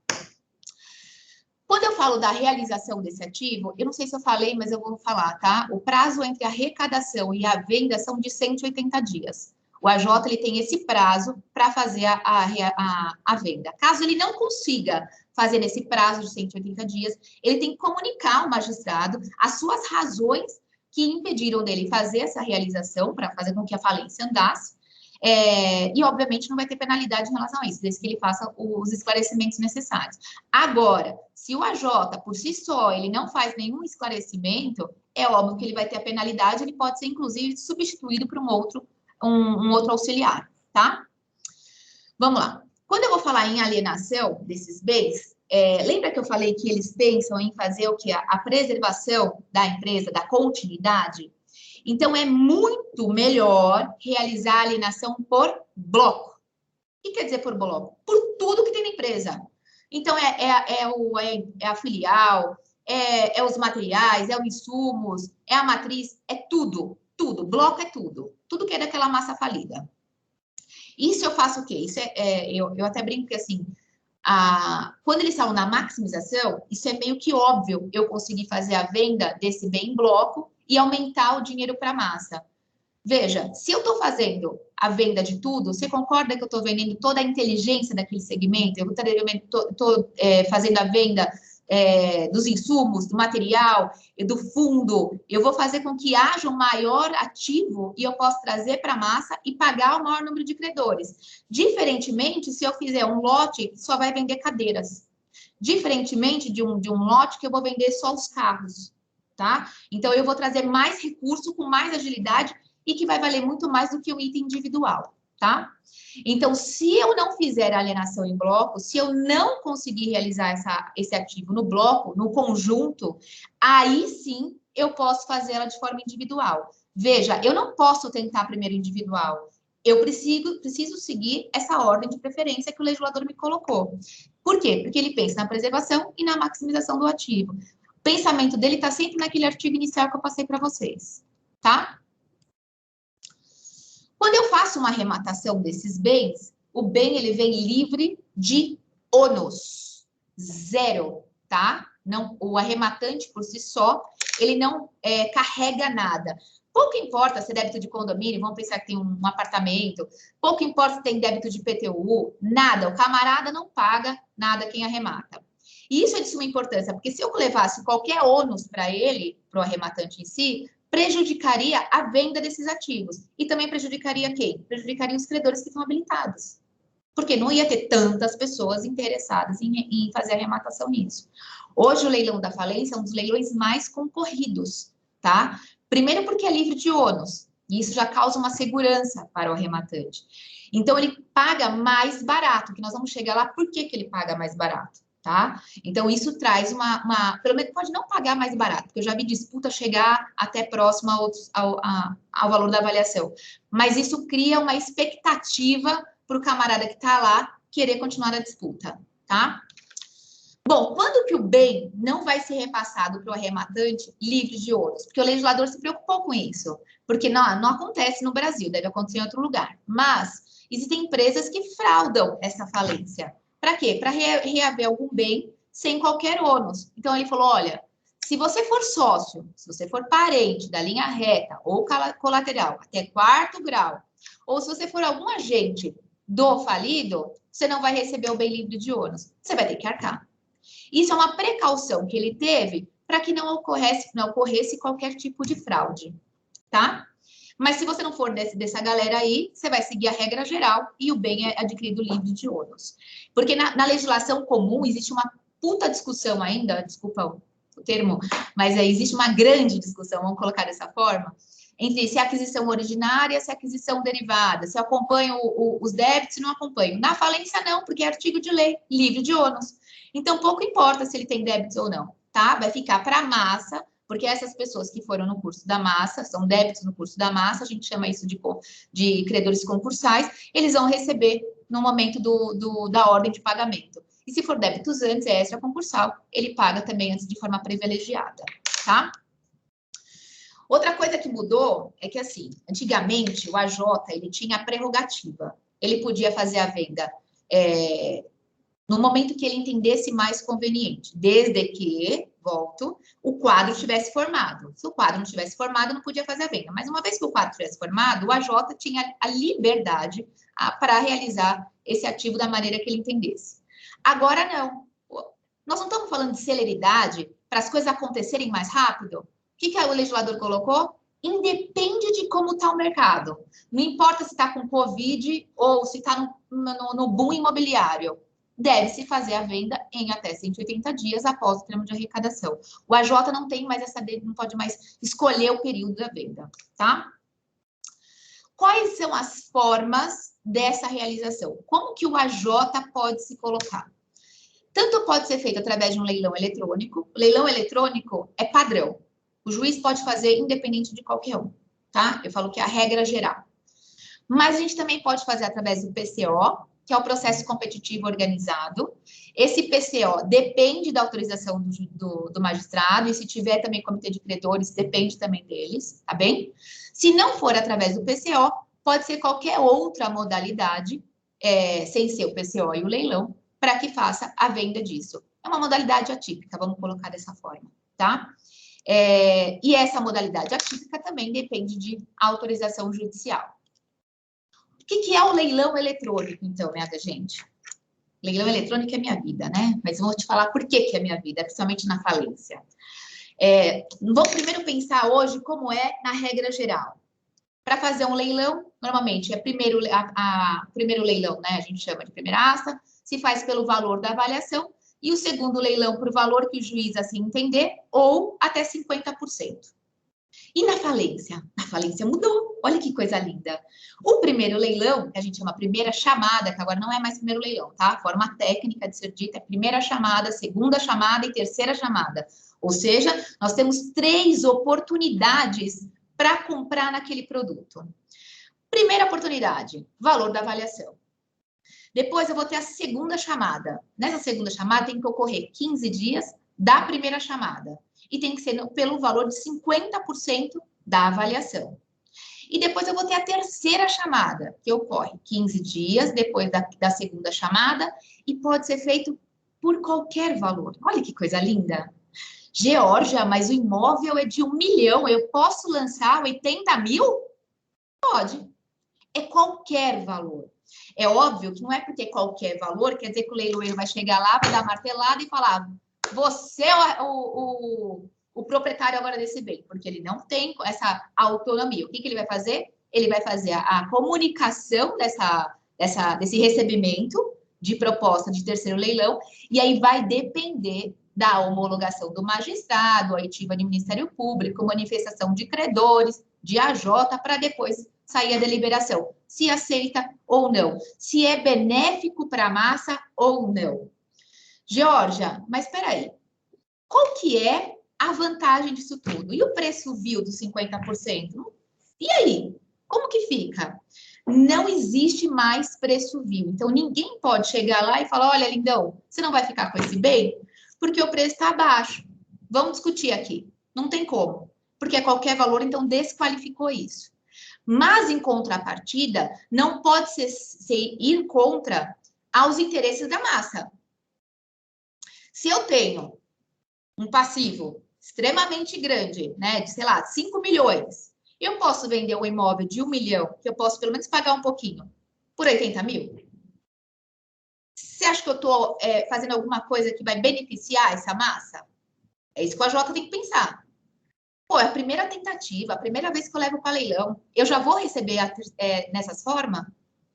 Quando eu falo da realização desse ativo, eu não sei se eu falei, mas eu vou falar, tá? O prazo entre a arrecadação e a venda são de 180 dias. O AJ ele tem esse prazo para fazer a venda. Caso ele não consiga fazer nesse prazo de 180 dias, ele tem que comunicar ao magistrado as suas razões que impediram dele fazer essa realização, para fazer com que a falência andasse. E, obviamente, não vai ter penalidade em relação a isso, desde que ele faça os esclarecimentos necessários. Agora, se o AJ, por si só, ele não faz nenhum esclarecimento, é óbvio que ele vai ter a penalidade, ele pode ser, inclusive, substituído por um outro auxiliar, tá? Vamos lá. Quando eu vou falar em alienação desses bens, lembra que eu falei que eles pensam em fazer o que? A preservação da empresa, da continuidade? Então, é muito melhor realizar a alienação por bloco. O que quer dizer por bloco? Por tudo que tem na empresa. Então, é a filial, é os materiais, é os insumos, é a matriz, é tudo. Tudo. Bloco é tudo. Tudo que é daquela massa falida. Isso eu faço o quê? Isso eu até brinco que, assim, quando eles falam na maximização, isso é meio que óbvio eu conseguir fazer a venda desse bem em bloco e aumentar o dinheiro para a massa. Veja, se eu estou fazendo a venda de tudo, você concorda que eu estou vendendo toda a inteligência daquele segmento? Eu estou fazendo a venda dos insumos, do material, do fundo. Eu vou fazer com que haja um maior ativo e eu possa trazer para a massa e pagar o maior número de credores. Diferentemente, se eu fizer um lote que só vai vender cadeiras. Diferentemente de um lote que eu vou vender só os carros. tá? Então, eu vou trazer mais recurso com mais agilidade e que vai valer muito mais do que um item individual, tá? Então, se eu não fizer a alienação em bloco, se eu não conseguir realizar esse ativo no bloco, no conjunto, aí sim eu posso fazê-la de forma individual. Veja, eu não posso tentar primeiro individual. Eu preciso seguir essa ordem de preferência que o legislador me colocou. Por quê? Porque ele pensa na preservação e na maximização do ativo. O pensamento dele está sempre naquele artigo inicial que eu passei para vocês, tá? Quando eu faço uma arrematação desses bens, o bem ele vem livre de ônus, zero, tá? Não, o arrematante por si só, ele não carrega nada. Pouco importa se é débito de condomínio, vamos pensar que tem um apartamento, pouco importa se tem débito de PTU, nada, o camarada não paga nada quem arremata. E isso é de suma importância, porque se eu levasse qualquer ônus para ele, para o arrematante em si, prejudicaria a venda desses ativos. E também prejudicaria quem? Prejudicaria os credores que estão habilitados. Porque não ia ter tantas pessoas interessadas em fazer arrematação nisso. Hoje, o leilão da falência é um dos leilões mais concorridos, tá? Primeiro porque é livre de ônus, e isso já causa uma segurança para o arrematante. Então, ele paga mais barato, que nós vamos chegar lá, por que ele paga mais barato, tá? Então, isso traz pelo menos pode não pagar mais barato, porque eu já vi disputa chegar até próximo ao valor da avaliação. Mas isso cria uma expectativa para o camarada que está lá querer continuar a disputa, tá? Bom, quando que o bem não vai ser repassado para o arrematante livre de ônus? Porque o legislador se preocupou com isso, porque não acontece no Brasil, deve acontecer em outro lugar. Mas existem empresas que fraudam essa falência. Para quê? Para reaver algum bem sem qualquer ônus. Então, ele falou, olha, se você for sócio, se você for parente da linha reta ou colateral até 4º grau, ou se você for algum agente do falido, você não vai receber o bem livre de ônus. Você vai ter que arcar. Isso é uma precaução que ele teve para que não ocorresse qualquer tipo de fraude, tá? Mas se você não for dessa galera aí, você vai seguir a regra geral e o bem é adquirido livre de ônus. Porque na legislação comum existe uma puta discussão ainda, desculpa o termo, mas existe uma grande discussão, vamos colocar dessa forma, entre se é aquisição originária, se é aquisição derivada, se eu acompanho os débitos e não acompanho. Na falência, não, porque é artigo de lei, livre de ônus. Então, pouco importa se ele tem débitos ou não, tá? Vai ficar para a massa, porque essas pessoas que foram no curso da massa, são débitos no curso da massa, a gente chama isso de credores concursais, eles vão receber no momento da ordem de pagamento. E se for débitos antes, é extra concursal, ele paga também antes de forma privilegiada, tá? Outra coisa que mudou é que, assim, antigamente o AJ, ele tinha a prerrogativa. Ele podia fazer a venda no momento que ele entendesse mais conveniente, desde que, volto, o quadro estivesse formado. Se o quadro não estivesse formado, não podia fazer a venda. Mas uma vez que o quadro estivesse formado, o AJ tinha a liberdade para realizar esse ativo da maneira que ele entendesse. Agora, não. Nós não estamos falando de celeridade para as coisas acontecerem mais rápido? O que o legislador colocou? Independe de como está o mercado. Não importa se está com Covid ou se está no boom imobiliário. Deve-se fazer a venda em até 180 dias após o termo de arrecadação. O AJ não tem mais não pode mais escolher o período da venda, tá? Quais são as formas dessa realização? Como que o AJ pode se colocar? Tanto pode ser feito através de um leilão eletrônico. O leilão eletrônico é padrão. O juiz pode fazer independente de qualquer um, tá? Eu falo que é a regra geral. Mas a gente também pode fazer através do PCO, que é o processo competitivo organizado. Esse PCO depende da autorização do magistrado, e se tiver também comitê de credores, depende também deles, tá bem? Se não for através do PCO, pode ser qualquer outra modalidade, sem ser o PCO e o leilão, para que faça a venda disso. É uma modalidade atípica, vamos colocar dessa forma, tá? E essa modalidade atípica também depende de autorização judicial. O que é o leilão eletrônico, então, minha gente? Leilão eletrônico é minha vida, né? Mas eu vou te falar por que é minha vida, principalmente na falência. Vamos primeiro pensar hoje como é na regra geral. Para fazer um leilão, normalmente é primeiro leilão, né? A gente chama de primeira asta, se faz pelo valor da avaliação. e o segundo leilão por valor que o juiz assim entender, ou até 50%. E na falência? Na falência mudou. Olha que coisa linda. O primeiro leilão, que a gente chama primeira chamada, que agora não é mais primeiro leilão, tá? A forma técnica de ser dita é primeira chamada, segunda chamada e terceira chamada. Ou seja, nós temos 3 oportunidades para comprar naquele produto. Primeira oportunidade, valor da avaliação. Depois eu vou ter a segunda chamada. Nessa segunda chamada tem que ocorrer 15 dias da primeira chamada. E tem que ser pelo valor de 50% da avaliação. E depois eu vou ter a terceira chamada, que ocorre 15 dias depois da segunda chamada e pode ser feito por qualquer valor. Olha que coisa linda. Geórgia, mas o imóvel é de 1 milhão, eu posso lançar 80 mil? Pode. É qualquer valor. É óbvio que não é porque é qualquer valor, quer dizer que o leiloeiro vai chegar lá, vai dar martelada e falar, você é o proprietário agora desse bem, porque ele não tem essa autonomia. O que ele vai fazer? Ele vai fazer a comunicação desse recebimento de proposta de terceiro leilão, e aí vai depender da homologação do magistrado, oitiva de Ministério Público, manifestação de credores, de AJ, para depois sair a deliberação, se aceita ou não, se é benéfico para a massa ou não. Geórgia, mas espera aí, qual que é a vantagem disso tudo? E o preço vil dos 50%? E aí? Como que fica? Não existe mais preço vil. Então, ninguém pode chegar lá e falar, olha, lindão, você não vai ficar com esse bem? Porque o preço está abaixo. Vamos discutir aqui. Não tem como. Porque é qualquer valor, então desqualificou isso. Mas, em contrapartida, não pode ser ir contra aos interesses da massa. Se eu tenho um passivo extremamente grande, né, de, sei lá, 5 milhões, eu posso vender um imóvel de 1 milhão, que eu posso pelo menos pagar um pouquinho, por 80 mil? Você acha que eu estou fazendo alguma coisa que vai beneficiar essa massa? É isso que a Jota tem que pensar. Pô, é a primeira tentativa, a primeira vez que eu levo para leilão, eu já vou receber nessas formas?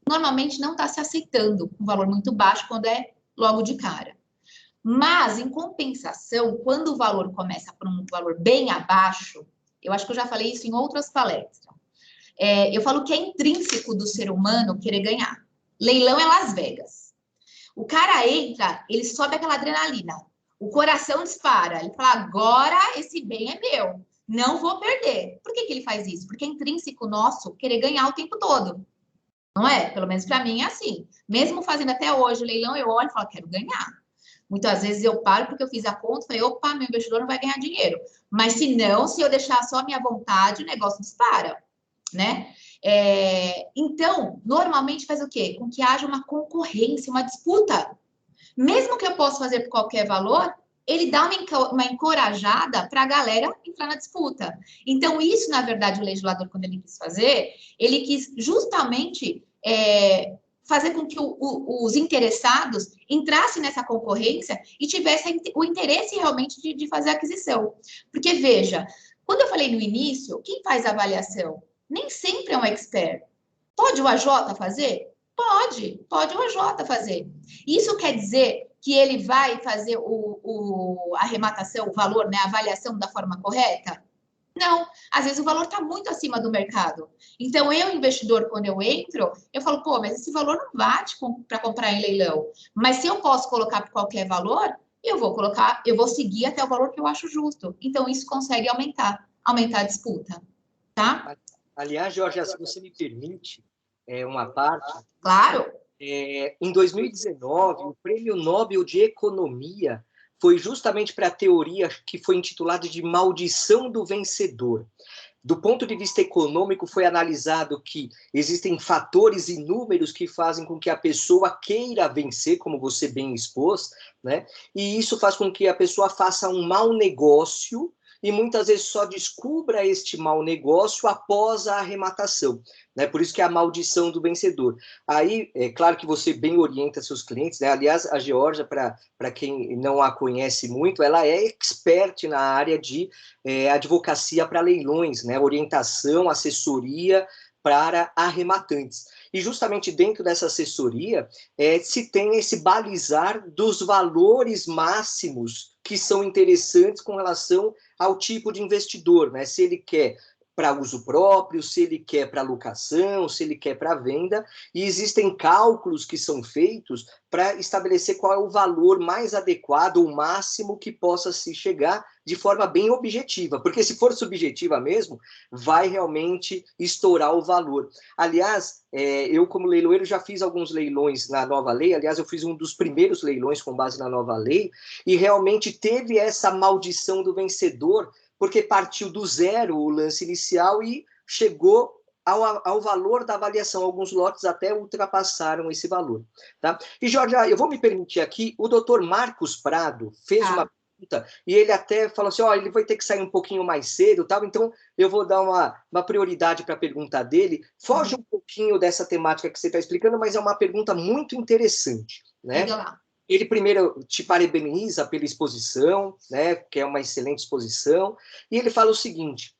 Normalmente não está se aceitando um valor muito baixo quando é logo de cara. Mas, em compensação, quando o valor começa por um valor bem abaixo, eu acho que eu já falei isso em outras palestras, eu falo que é intrínseco do ser humano querer ganhar. Leilão é Las Vegas. O cara entra, ele sobe aquela adrenalina, o coração dispara, ele fala, agora esse bem é meu, não vou perder. Por que ele faz isso? Porque é intrínseco nosso querer ganhar o tempo todo. Não é? Pelo menos para mim é assim. Mesmo fazendo até hoje o leilão, eu olho e falo, quero ganhar. Muitas vezes eu paro porque eu fiz a conta e falei, opa, meu investidor não vai ganhar dinheiro. Mas se não, se eu deixar só a minha vontade, o negócio dispara, né? Então, normalmente faz o quê? Com que haja uma concorrência, uma disputa. Mesmo que eu possa fazer por qualquer valor, ele dá uma encorajada para a galera entrar na disputa. Então, isso, na verdade, o legislador, quando ele quis fazer, ele quis justamente fazer com que os interessados entrassem nessa concorrência e tivessem o interesse realmente de fazer a aquisição. Porque, veja, quando eu falei no início, quem faz a avaliação nem sempre é um expert. Pode o AJ fazer? Pode o AJ fazer. Isso quer dizer que ele vai fazer a arrematação, o valor, né, a avaliação da forma correta? Não, às vezes o valor está muito acima do mercado. Então, eu, investidor, quando eu entro, eu falo, pô, mas esse valor não bate para comprar em leilão. Mas se eu posso colocar por qualquer valor, eu vou seguir até o valor que eu acho justo. Então, isso consegue aumentar a disputa, tá? Aliás, Georgia, se você me permite uma parte. Claro. Em 2019, o Prêmio Nobel de Economia foi justamente para a teoria que foi intitulada de maldição do vencedor. Do ponto de vista econômico, foi analisado que existem fatores inúmeros que fazem com que a pessoa queira vencer, como você bem expôs, né? E isso faz com que a pessoa faça um mau negócio e muitas vezes só descubra este mau negócio após a arrematação, né? Por isso que é a maldição do vencedor. Aí, é claro que você bem orienta seus clientes, né? Aliás, a Geórgia, para quem não a conhece muito, ela é expert na área de advocacia para leilões, né? Orientação, assessoria para arrematantes. E justamente dentro dessa assessoria se tem esse balizar dos valores máximos que são interessantes com relação ao tipo de investidor, né? Se ele quer para uso próprio, se ele quer para locação, se ele quer para venda, e existem cálculos que são feitos para estabelecer qual é o valor mais adequado, o máximo que possa se chegar de forma bem objetiva, porque se for subjetiva mesmo, vai realmente estourar o valor. Aliás, eu como leiloeiro já fiz alguns leilões na nova lei, aliás, eu fiz um dos primeiros leilões com base na nova lei, e realmente teve essa maldição do vencedor, porque partiu do zero o lance inicial e chegou ao valor da avaliação. Alguns lotes até ultrapassaram esse valor. Tá? E, Jorge, eu vou me permitir aqui, o doutor Marcos Prado fez uma pergunta, e ele até falou assim, ele vai ter que sair um pouquinho mais cedo, tal, então eu vou dar uma prioridade para a pergunta dele. Foge um pouquinho dessa temática que você está explicando, mas é uma pergunta muito interessante. Né? Legal. Ele primeiro te parabeniza pela exposição, né, que é uma excelente exposição, e ele fala o seguinte,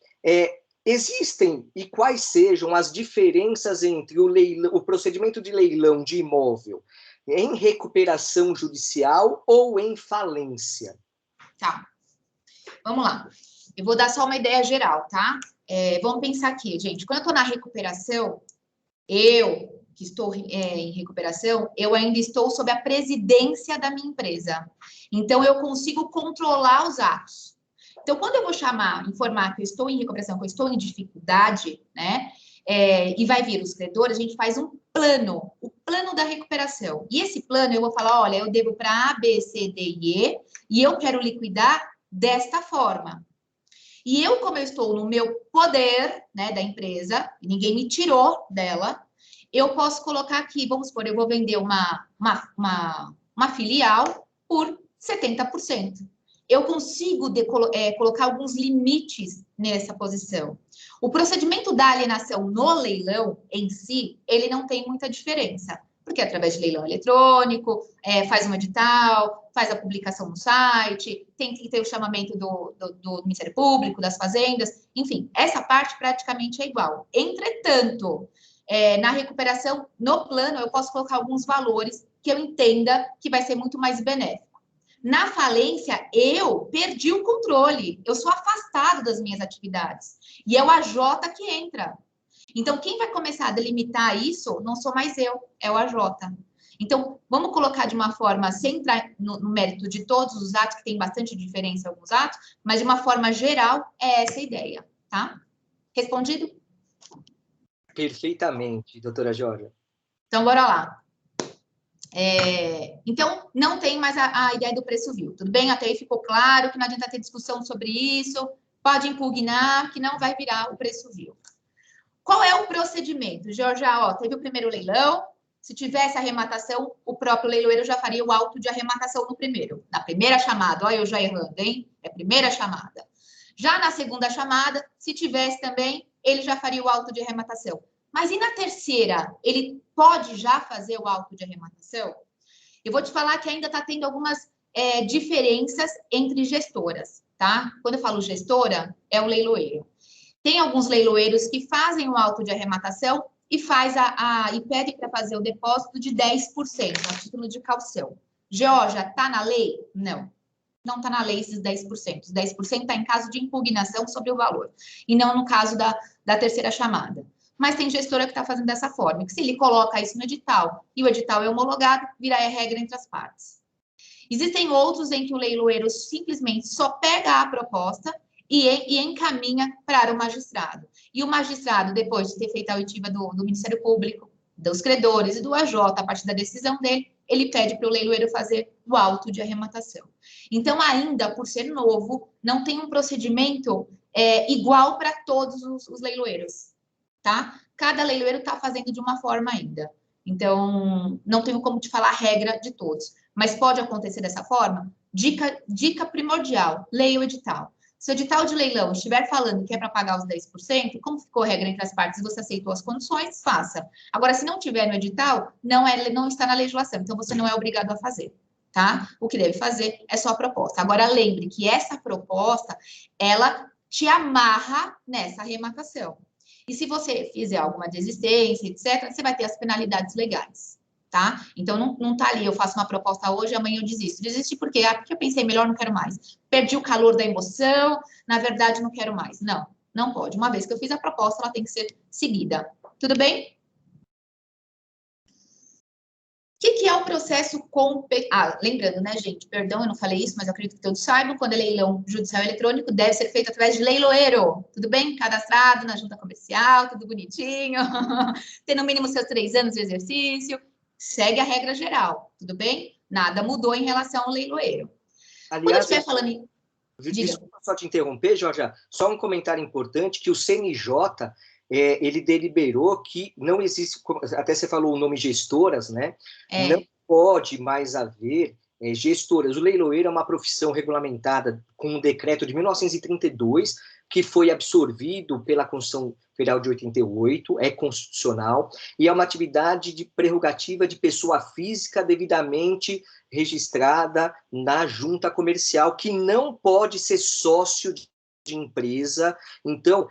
existem e quais sejam as diferenças entre o procedimento de leilão de imóvel em recuperação judicial ou em falência? Tá, vamos lá. Eu vou dar só uma ideia geral, tá? Vamos pensar aqui, gente. Quando eu estou na recuperação, que estou em recuperação, eu ainda estou sob a presidência da minha empresa. Então, eu consigo controlar os atos. Então, quando eu vou informar que eu estou em recuperação, que eu estou em dificuldade, né? E vai vir os credores, a gente faz um plano, o plano da recuperação. E esse plano eu vou falar, olha, eu devo para A, B, C, D e E, e eu quero liquidar desta forma. E eu, como eu estou no meu poder, né, da empresa, ninguém me tirou dela, eu posso colocar aqui, vamos supor, eu vou vender uma filial por 70%. Eu consigo colocar alguns limites nessa posição. O procedimento da alienação no leilão em si, ele não tem muita diferença, porque é através de leilão eletrônico, faz um edital, faz a publicação no site, tem que ter o chamamento do Ministério Público, das fazendas, enfim, essa parte praticamente é igual. Entretanto, na recuperação, no plano, eu posso colocar alguns valores que eu entenda que vai ser muito mais benéfico. Na falência, eu perdi o controle, eu sou afastado das minhas atividades, e é o AJ que entra. Então, quem vai começar a delimitar isso não sou mais eu, é o AJ. Então, vamos colocar de uma forma, sem entrar no mérito de todos os atos, que tem bastante diferença em alguns atos, mas de uma forma geral, é essa a ideia, tá? Respondido? Perfeitamente, doutora Jorge. Então, bora lá. Então, não tem mais a ideia do preço vil. Tudo bem? Até aí ficou claro que não adianta ter discussão sobre isso, pode impugnar, que não vai virar o preço vil. Qual é o procedimento? Jorge, teve o primeiro leilão, se tivesse arrematação, o próprio leiloeiro já faria o auto de arrematação no primeiro. Na primeira chamada, eu já errando, hein? É a primeira chamada. Já na segunda chamada, se tivesse também, ele já faria o auto de arrematação. Mas e na terceira, ele pode já fazer o auto de arrematação? Eu vou te falar que ainda está tendo algumas diferenças entre gestoras, tá? Quando eu falo gestora, é o leiloeiro. Tem alguns leiloeiros que fazem o auto de arrematação e e pede para fazer o depósito de 10% a título de caução. Georgia, está na lei? Não. Não está na lei esses 10%. Os 10% está em caso de impugnação sobre o valor. E não no caso da terceira chamada. Mas tem gestora que está fazendo dessa forma, que se ele coloca isso no edital e o edital é homologado, vira regra entre as partes. Existem outros em que o leiloeiro simplesmente só pega a proposta e encaminha para o magistrado. E o magistrado, depois de ter feito a oitiva do Ministério Público, dos credores e do AJ, a partir da decisão dele, ele pede para o leiloeiro fazer o auto de arrematação. Então, ainda, por ser novo, não tem um procedimento igual para todos os leiloeiros, tá? Cada leiloeiro está fazendo de uma forma ainda. Então, não tenho como te falar a regra de todos. Mas pode acontecer dessa forma? Dica primordial, leia o edital. Se o edital de leilão estiver falando que é para pagar os 10%, como ficou a regra entre as partes e você aceitou as condições, faça. Agora, se não tiver no edital, não está na legislação, então você não é obrigado a fazer, tá? O que deve fazer é só a proposta. Agora, lembre que essa proposta, ela te amarra nessa arrematação. E se você fizer alguma desistência, etc., você vai ter as penalidades legais, tá? Então, não tá ali, eu faço uma proposta hoje, amanhã eu desisto. Desisti por quê? Porque eu pensei, melhor, não quero mais. Perdi o calor da emoção, na verdade, não quero mais. Não, não pode. Uma vez que eu fiz a proposta, ela tem que ser seguida. Tudo bem? O que é o processo lembrando, né, gente? Perdão, eu não falei isso, mas eu acredito que todos saibam. Quando é leilão judicial eletrônico, deve ser feito através de leiloeiro. Tudo bem? Cadastrado na junta comercial, tudo bonitinho. Tem no mínimo seus 3 anos de exercício. Segue a regra geral, tudo bem? Nada mudou em relação ao leiloeiro. Aliás, quando eu estiver falando... Desculpa só te interromper, Jorge. Só um comentário importante, que o CNJ... ele deliberou que não existe, até você falou o nome gestoras, né? Não pode mais haver gestoras. O leiloeiro é uma profissão regulamentada com um decreto de 1932, que foi absorvido pela Constituição Federal de 88, é constitucional, e é uma atividade de prerrogativa de pessoa física devidamente registrada na junta comercial, que não pode ser sócio de empresa. Então,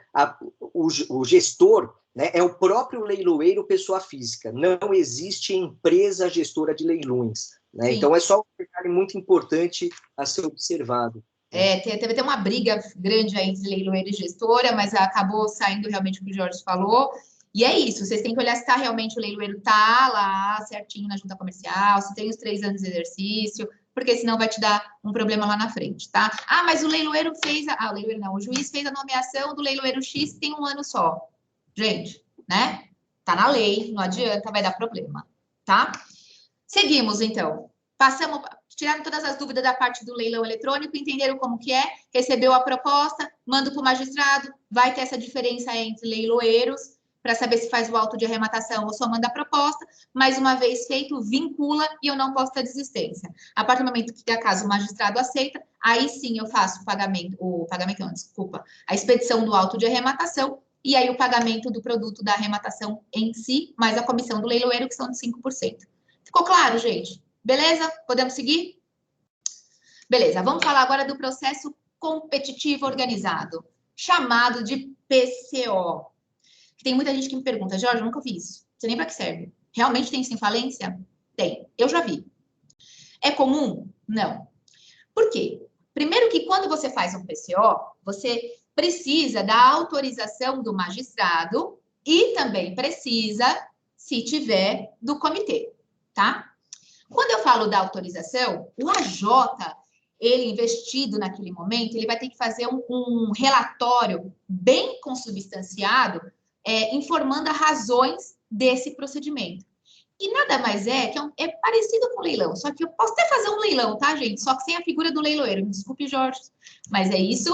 o gestor, né, é o próprio leiloeiro pessoa física, não existe empresa gestora de leilões, né? Então, é só um detalhe muito importante a ser observado. Teve até uma briga grande aí entre leiloeiro e gestora, mas acabou saindo realmente o que o Jorge falou. E é isso, vocês têm que olhar se tá realmente o leiloeiro tá lá certinho na junta comercial, se tem os 3 anos de exercício, porque senão vai te dar um problema lá na frente, tá? Ah, mas o leiloeiro fez... o leiloeiro não, o juiz fez a nomeação do leiloeiro X, tem 1 ano só. Gente, né? Tá na lei, não adianta, vai dar problema, tá? Seguimos, então. Tiraram todas as dúvidas da parte do leilão eletrônico, entenderam como que é, recebeu a proposta, manda para o magistrado, vai ter essa diferença entre leiloeiros, para saber se faz o auto de arrematação ou só manda a proposta, mas uma vez feito, vincula e eu não posso ter desistência. A partir do momento que, acaso, o magistrado aceita, aí sim eu faço a expedição do auto de arrematação e aí o pagamento do produto da arrematação em si, mais a comissão do leiloeiro, que são de 5%. Ficou claro, gente? Beleza? Podemos seguir? Beleza, vamos falar agora do processo competitivo organizado, chamado de PCO. Tem muita gente que me pergunta, Jorge, eu nunca vi isso. Você nem para que serve? Realmente tem isso em falência? Tem, eu já vi. É comum? Não. Por quê? Primeiro que quando você faz um PCO, você precisa da autorização do magistrado e também precisa, se tiver, do comitê, tá? Quando eu falo da autorização, o AJ, ele investido naquele momento, ele vai ter que fazer um relatório bem consubstanciado, informando as razões desse procedimento. E nada mais que é parecido com leilão, só que eu posso até fazer um leilão, tá, gente? Só que sem a figura do leiloeiro. Me desculpe, Jorge, mas é isso.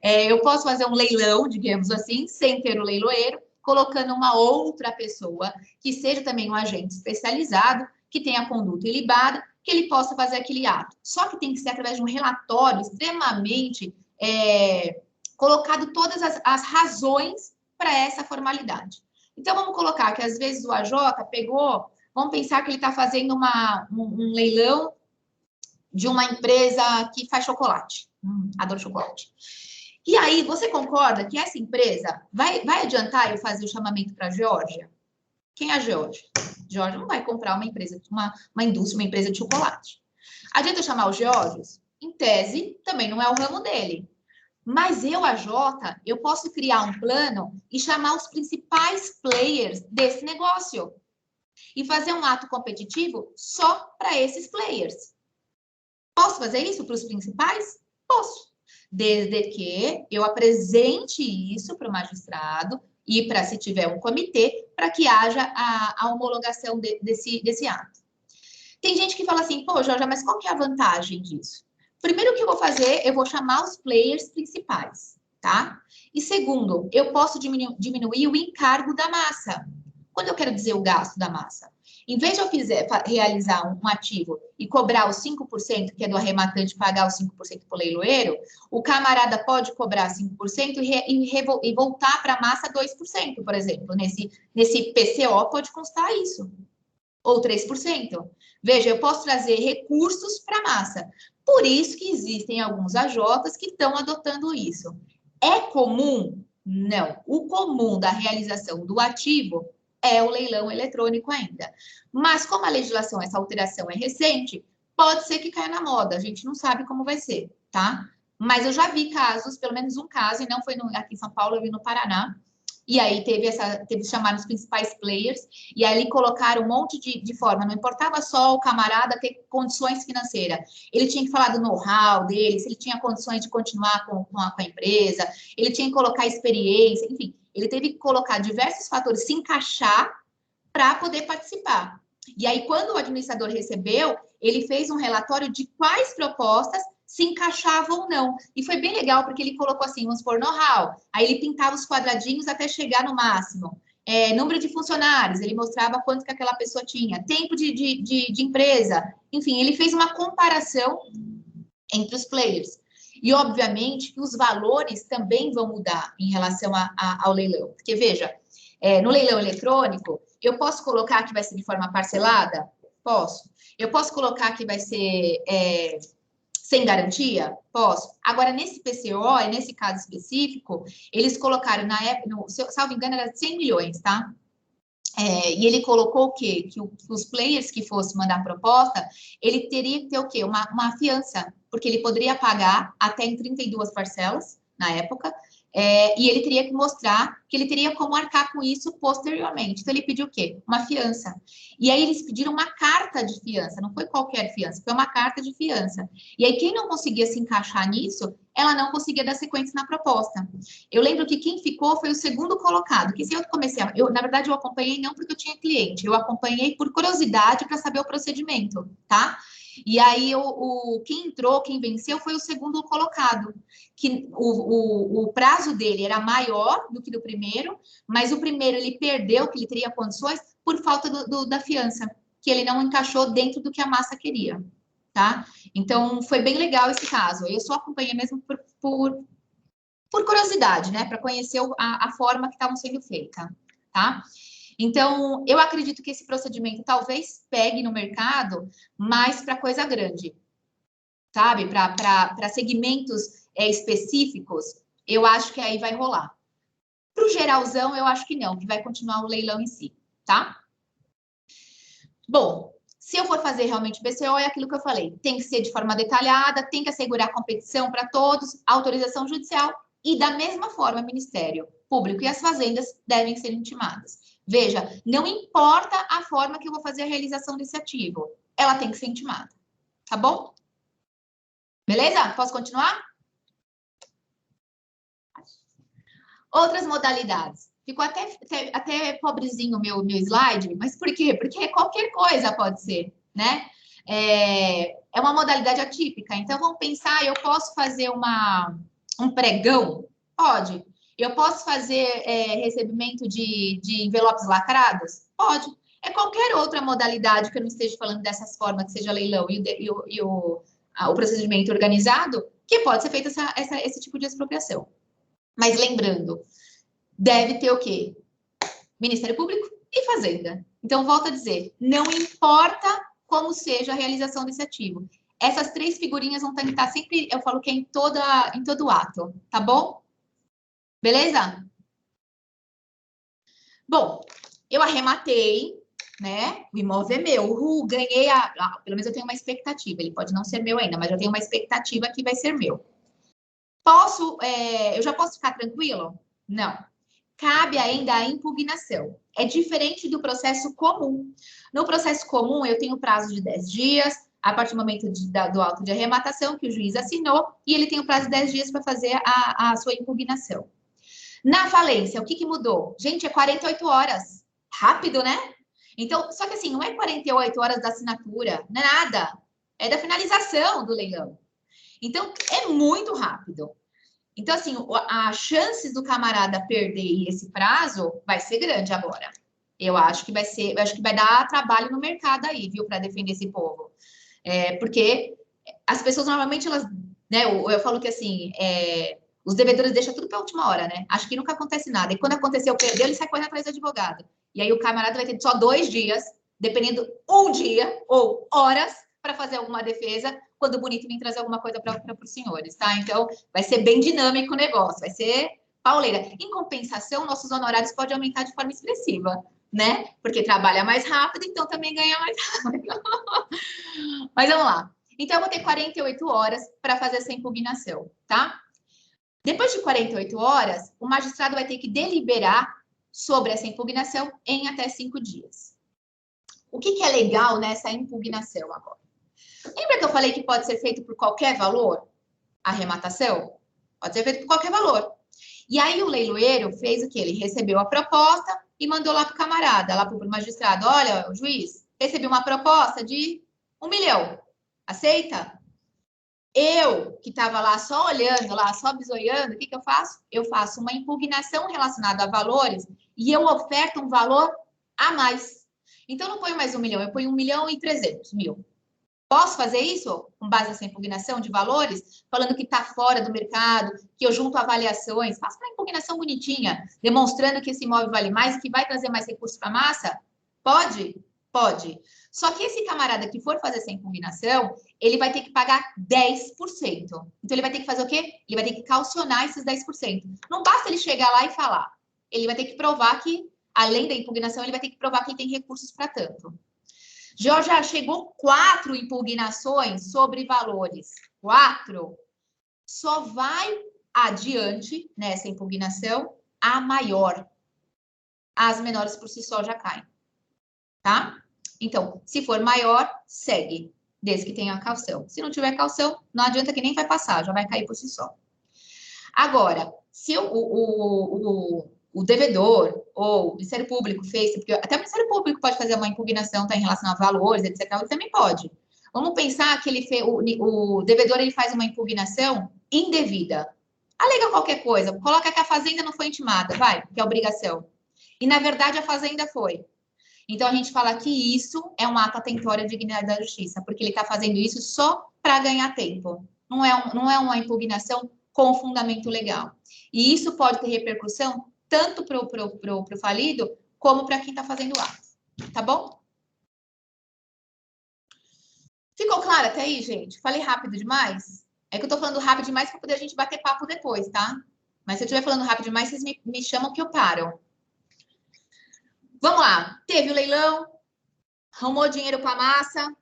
Eu posso fazer um leilão, digamos assim, sem ter o leiloeiro, colocando uma outra pessoa que seja também um agente especializado, que tenha conduta ilibada, que ele possa fazer aquele ato. Só que tem que ser através de um relatório extremamente colocado todas as razões para essa formalidade. Então, vamos colocar que, às vezes, o AJ pegou... Vamos pensar que ele está fazendo um leilão de uma empresa que faz chocolate. Adoro chocolate. E aí, você concorda que essa empresa vai adiantar eu fazer o chamamento para a Geórgia? Quem é a Geórgia? Geórgia não vai comprar uma empresa, uma indústria, uma empresa de chocolate. Adianta eu chamar os Geórgios? Em tese, também não é o ramo dele. Mas eu, AJ, eu posso criar um plano e chamar os principais players desse negócio. E fazer um ato competitivo só para esses players. Posso fazer isso para os principais? Posso. Desde que eu apresente isso para o magistrado e para, se tiver um comitê, para que haja a homologação desse ato. Tem gente que fala assim, pô, Jorge, mas qual que é a vantagem disso? Primeiro, o que eu vou fazer, eu vou chamar os players principais, tá? E segundo, eu posso diminuir o encargo da massa. Quando eu quero dizer o gasto da massa? Em vez de eu realizar um ativo e cobrar os 5%, que é do arrematante, pagar os 5% para o leiloeiro, o camarada pode cobrar 5% e voltar para a massa 2%, por exemplo. Nesse PCO pode constar isso. Ou 3%. Veja, eu posso trazer recursos para a massa. Por isso que existem alguns AJs que estão adotando isso. É comum? Não. O comum da realização do ativo é o leilão eletrônico ainda. Mas como a legislação, essa alteração é recente, pode ser que caia na moda. A gente não sabe como vai ser, tá? Mas eu já vi casos, pelo menos um caso, e não foi aqui em São Paulo, eu vi no Paraná. E aí teve que chamar os principais players, e aí colocaram um monte de forma, não importava só o camarada ter condições financeiras, ele tinha que falar do know-how dele, se ele tinha condições de continuar com a empresa, ele tinha que colocar experiência, enfim, ele teve que colocar diversos fatores, se encaixar para poder participar. E aí, quando o administrador recebeu, ele fez um relatório de quais propostas se encaixavam ou não. E foi bem legal, porque ele colocou assim, vamos por know-how, aí ele pintava os quadradinhos até chegar no máximo. Número de funcionários, ele mostrava quanto que aquela pessoa tinha, tempo de empresa, enfim, ele fez uma comparação entre os players. E, obviamente, que os valores também vão mudar em relação ao leilão. Porque, veja, no leilão eletrônico, eu posso colocar que vai ser de forma parcelada? Posso. Eu posso colocar que vai ser sem garantia? Posso. Agora, nesse PCO, e nesse caso específico, eles colocaram, na época, se eu salvo engano, era 100 milhões, tá? E ele colocou o quê? Que os players que fossem mandar proposta, ele teria que ter o quê? Uma fiança, porque ele poderia pagar até em 32 parcelas, na época, e ele teria que mostrar que ele teria como arcar com isso posteriormente. Então, ele pediu o quê? Uma fiança. E aí, eles pediram uma carta de fiança, não foi qualquer fiança, foi uma carta de fiança. E aí, quem não conseguia se encaixar nisso, ela não conseguia dar sequência na proposta. Eu lembro que quem ficou foi o segundo colocado, que se eu comecei, na verdade, eu acompanhei não porque eu tinha cliente, eu acompanhei por curiosidade para saber o procedimento, tá? E aí, quem entrou, quem venceu, foi o segundo colocado, que o prazo dele era maior do que do primeiro, mas o primeiro ele perdeu, que ele teria condições, por falta da fiança, que ele não encaixou dentro do que a massa queria, tá? Então, foi bem legal esse caso. Eu só acompanhei mesmo por curiosidade, né? Para conhecer a forma que estavam sendo feita, tá? Então, eu acredito que esse procedimento talvez pegue no mercado, mais para coisa grande, sabe? Para segmentos específicos, eu acho que aí vai rolar. Para o geralzão, eu acho que não, que vai continuar o leilão em si, tá? Bom, se eu for fazer realmente PCO, é aquilo que eu falei, tem que ser de forma detalhada, tem que assegurar competição para todos, autorização judicial e, da mesma forma, Ministério Público e as fazendas devem ser intimadas. Veja, não importa a forma que eu vou fazer a realização desse ativo, ela tem que ser intimada, tá bom? Beleza? Posso continuar? Outras modalidades. Ficou até pobrezinho o meu slide, mas por quê? Porque qualquer coisa pode ser, né? É uma modalidade atípica. Então, vamos pensar, eu posso fazer um pregão? Pode. Eu posso fazer recebimento de envelopes lacrados? Pode. É qualquer outra modalidade que eu não esteja falando dessas formas, que seja leilão e o procedimento organizado, que pode ser feito esse tipo de expropriação. Mas lembrando, deve ter o quê? Ministério Público e Fazenda. Então, volto a dizer, não importa como seja a realização desse ativo. Essas três figurinhas vão estar sempre, eu falo que é em todo ato, tá bom? Beleza? Bom, eu arrematei, né? O imóvel é meu. Ganhei pelo menos eu tenho uma expectativa. Ele pode não ser meu ainda, mas eu tenho uma expectativa que vai ser meu. Eu já posso ficar tranquilo? Não. Cabe ainda a impugnação. É diferente do processo comum. No processo comum, eu tenho prazo de 10 dias, a partir do momento do auto de arrematação, que o juiz assinou, e ele tem o prazo de 10 dias para fazer a sua impugnação. Na falência, o que mudou? Gente, é 48 horas. Rápido, né? Então, só que assim, não é 48 horas da assinatura, não é nada. É da finalização do leilão. Então, é muito rápido. Então, assim, as chances do camarada perder esse prazo vai ser grande agora. Eu acho que vai dar trabalho no mercado aí, viu, para defender esse povo. Porque as pessoas normalmente, elas, né, eu falo que assim, os devedores deixam tudo para a última hora, né? Acho que nunca acontece nada. E quando aconteceu, perdeu, ele sai correndo atrás do advogado. E aí o camarada vai ter só 2 dias, dependendo um dia ou horas, para fazer alguma defesa, quando o bonito vir trazer alguma coisa para os senhores, tá? Então, vai ser bem dinâmico o negócio, vai ser pauleira. Em compensação, nossos honorários podem aumentar de forma expressiva, né? Porque trabalha mais rápido, então também ganha mais rápido. Mas vamos lá. Então, eu vou ter 48 horas para fazer essa impugnação, tá? Depois de 48 horas, o magistrado vai ter que deliberar sobre essa impugnação em até 5 dias. O que é legal nessa impugnação agora? Lembra que eu falei que pode ser feito por qualquer valor? A arrematação? Pode ser feito por qualquer valor. E aí o leiloeiro fez o quê? Ele recebeu a proposta e mandou lá para o camarada, lá para o magistrado. Olha, o juiz, recebi uma proposta de 1 milhão. Aceita? Eu, que estava lá só olhando, lá só bisoiando, o que eu faço? Eu faço uma impugnação relacionada a valores e eu oferto um valor a mais. Então, eu não ponho mais 1 milhão, eu ponho 1.300.000. Posso fazer isso com base nessa impugnação de valores? Falando que está fora do mercado, que eu junto avaliações. Faço uma impugnação bonitinha, demonstrando que esse imóvel vale mais e que vai trazer mais recursos para a massa? Pode? Pode. Só que esse camarada que for fazer essa impugnação, ele vai ter que pagar 10%. Então, ele vai ter que fazer o quê? Ele vai ter que calcionar esses 10%. Não basta ele chegar lá e falar. Ele vai ter que provar que, além da impugnação, ele vai ter que provar que ele tem recursos para tanto. Já chegou 4 impugnações sobre valores. 4. Só vai adiante nessa impugnação a maior. As menores por si só já caem. Tá? Então, se for maior, segue, desde que tenha caução. Se não tiver caução, não adianta que nem vai passar, já vai cair por si só. Agora, se o devedor ou o Ministério Público fez, porque até o Ministério Público pode fazer uma impugnação tá, em relação a valores, etc. Ele também pode. Vamos pensar que o devedor ele faz uma impugnação indevida. Alega qualquer coisa, coloca que a fazenda não foi intimada, vai, que é obrigação. E, na verdade, a fazenda foi. Então, a gente fala que isso é um ato atentório à dignidade da justiça, porque ele está fazendo isso só para ganhar tempo. Não é uma impugnação com fundamento legal. E isso pode ter repercussão tanto para o falido, como para quem está fazendo o ato. Tá bom? Ficou claro até aí, gente? Falei rápido demais? É que eu estou falando rápido demais para poder a gente bater papo depois, tá? Mas se eu estiver falando rápido demais, vocês me chamam que eu paro. Vamos lá. Teve o leilão, arrumou dinheiro para a massa.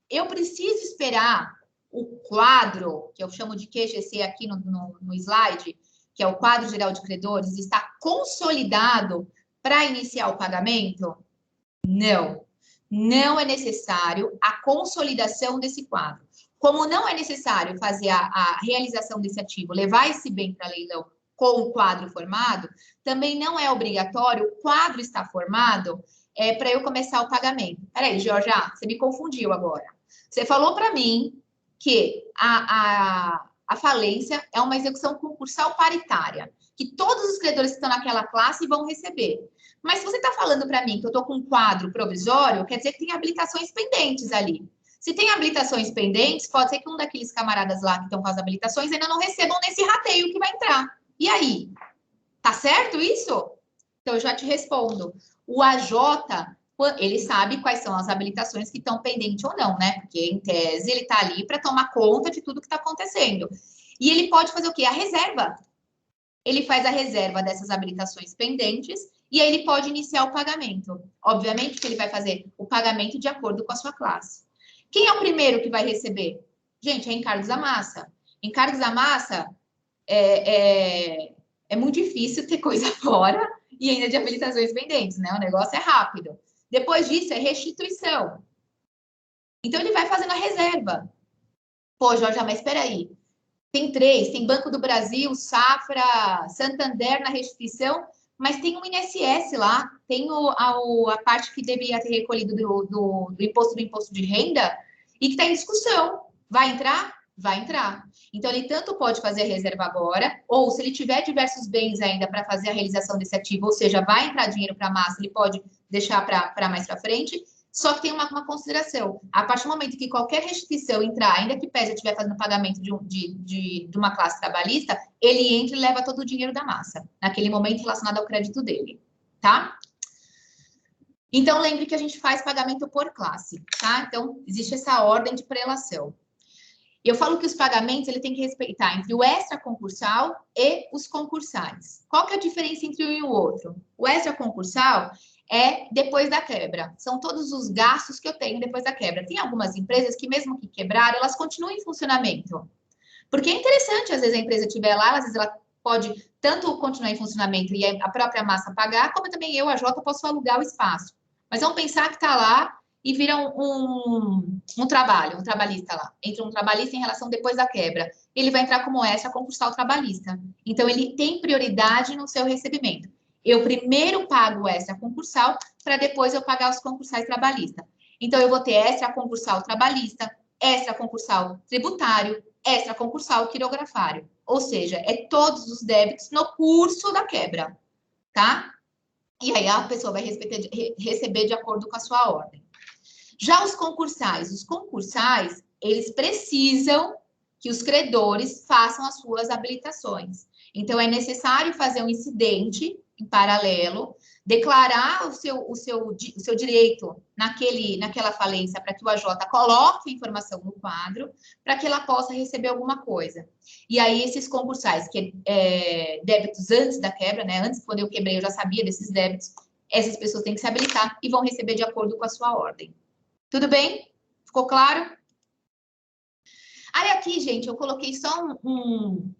Eu preciso esperar o quadro, que eu chamo de QGC aqui no slide, que é o quadro geral de credores, está consolidado para iniciar o pagamento? Não. Não é necessário a consolidação desse quadro. Como não é necessário fazer a realização desse ativo, levar esse bem para leilão com o quadro formado, também não é obrigatório, o quadro está formado, para eu começar o pagamento. Peraí, Georgia, você me confundiu agora. Você falou para mim que a falência é uma execução concursal paritária, que todos os credores que estão naquela classe vão receber. Mas se você está falando para mim que eu estou com um quadro provisório, quer dizer que tem habilitações pendentes ali. Se tem habilitações pendentes, pode ser que um daqueles camaradas lá que estão com as habilitações ainda não recebam nesse rateio que vai entrar. E aí? Tá certo isso? Então, eu já te respondo. O AJ, ele sabe quais são as habilitações que estão pendentes ou não, né? Porque, em tese, ele está ali para tomar conta de tudo que está acontecendo. E ele pode fazer o quê? A reserva. Ele faz a reserva dessas habilitações pendentes e aí ele pode iniciar o pagamento. Obviamente que ele vai fazer o pagamento de acordo com a sua classe. Quem é o primeiro que vai receber? Gente, é encargos à massa. Encargos à massa é muito difícil ter coisa fora e ainda de habilitações pendentes, né? O negócio é rápido. Depois disso, é restituição. Então, ele vai fazendo a reserva. Pô, Jorge, mas espera aí. Tem 3, tem Banco do Brasil, Safra, Santander na restituição, mas tem um INSS lá, tem a parte que deveria ter recolhido do imposto de renda e que está em discussão. Vai entrar? Vai entrar. Então, ele tanto pode fazer a reserva agora, ou se ele tiver diversos bens ainda para fazer a realização desse ativo, ou seja, vai entrar dinheiro para a massa, ele pode deixar para mais para frente. Só que tem uma consideração. A partir do momento que qualquer restituição entrar, ainda que pese estiver fazendo pagamento de uma classe trabalhista, ele entra e leva todo o dinheiro da massa, naquele momento relacionado ao crédito dele, tá? Então, lembre que a gente faz pagamento por classe, tá? Então, existe essa ordem de prelação. E eu falo que os pagamentos ele tem que respeitar entre o extraconcursal e os concursais. Qual que é a diferença entre um e o outro? O extraconcursal é depois da quebra. São todos os gastos que eu tenho depois da quebra. Tem algumas empresas que, mesmo que quebraram, elas continuam em funcionamento. Porque é interessante, às vezes, a empresa estiver lá, às vezes ela pode tanto continuar em funcionamento e a própria massa pagar, como também eu, a Jota, posso alugar o espaço. Mas vamos pensar que está lá e vira um trabalhista lá. Entra um trabalhista em relação depois da quebra. Ele vai entrar como extra concursal trabalhista. Então, ele tem prioridade no seu recebimento. Eu primeiro pago o extra concursal, para depois eu pagar os concursais trabalhistas. Então, eu vou ter extra concursal trabalhista, extra concursal tributário, extra concursal quirografário. Ou seja, é todos os débitos no curso da quebra, tá? E aí a pessoa vai receber de acordo com a sua ordem. Já os concursais, eles precisam que os credores façam as suas habilitações. Então, é necessário fazer um incidente em paralelo, declarar o seu direito naquela falência para que o AJ coloque a informação no quadro, para que ela possa receber alguma coisa. E aí, esses concursais, que débitos antes da quebra, né? Antes, quando eu quebrei, eu já sabia desses débitos, essas pessoas têm que se habilitar e vão receber de acordo com a sua ordem. Tudo bem? Ficou claro? Aí aqui, gente, eu coloquei só um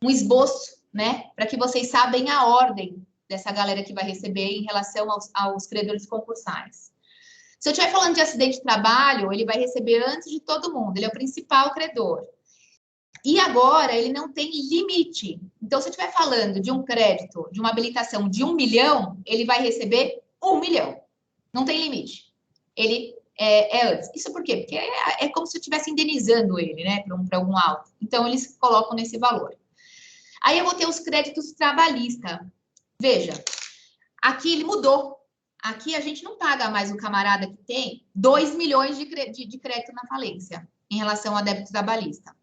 esboço, né? Para que vocês sabem a ordem dessa galera que vai receber em relação aos credores concursais. Se eu estiver falando de acidente de trabalho, ele vai receber antes de todo mundo. Ele é o principal credor. E agora, ele não tem limite. Então, se eu estiver falando de um crédito, de uma habilitação de 1 milhão, ele vai receber 1 milhão. Não tem limite. Ele antes. Isso por quê? Porque é como se eu estivesse indenizando ele, né, para algum auto. Então, eles colocam nesse valor. Aí eu vou ter os créditos trabalhistas. Veja, aqui ele mudou. Aqui a gente não paga mais o camarada que tem 2 milhões de crédito na falência em relação a débito trabalhista.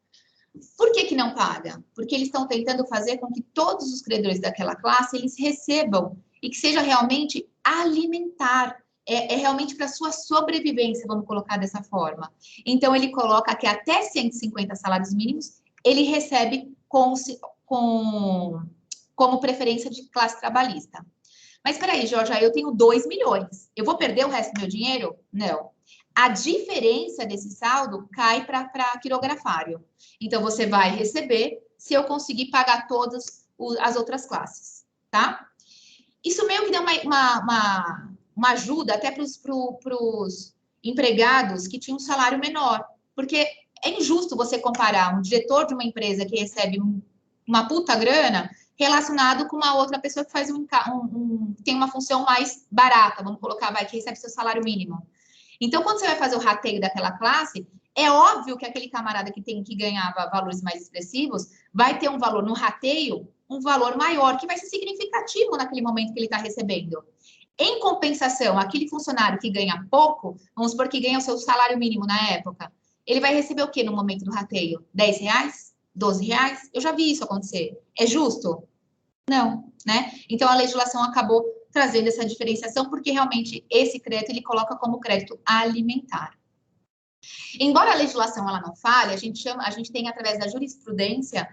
Por que não paga? Porque eles estão tentando fazer com que todos os credores daquela classe eles recebam e que seja realmente alimentar. É realmente para sua sobrevivência, vamos colocar dessa forma. Então, ele coloca que até 150 salários mínimos, ele recebe como preferência de classe trabalhista. Mas, peraí, Jorge, eu tenho 2 milhões. Eu vou perder o resto do meu dinheiro? Não. A diferença desse saldo cai para quirografário. Então, você vai receber se eu conseguir pagar todas as outras classes, tá? Isso meio que deu uma ajuda até para os empregados que tinham um salário menor. Porque é injusto você comparar um diretor de uma empresa que recebe uma puta grana relacionado com uma outra pessoa que faz tem uma função mais barata, vamos colocar, que recebe seu salário mínimo. Então, quando você vai fazer o rateio daquela classe, é óbvio que aquele camarada que ganhava valores mais expressivos vai ter um valor no rateio, um valor maior, que vai ser significativo naquele momento que ele está recebendo. Em compensação, aquele funcionário que ganha pouco, vamos supor que ganha o seu salário mínimo na época, ele vai receber o quê no momento do rateio? R$10? R$12? Eu já vi isso acontecer. É justo? Não, né? Então, a legislação acabou trazendo essa diferenciação, porque realmente esse crédito ele coloca como crédito alimentar. Embora a legislação ela não fale, a gente tem através da jurisprudência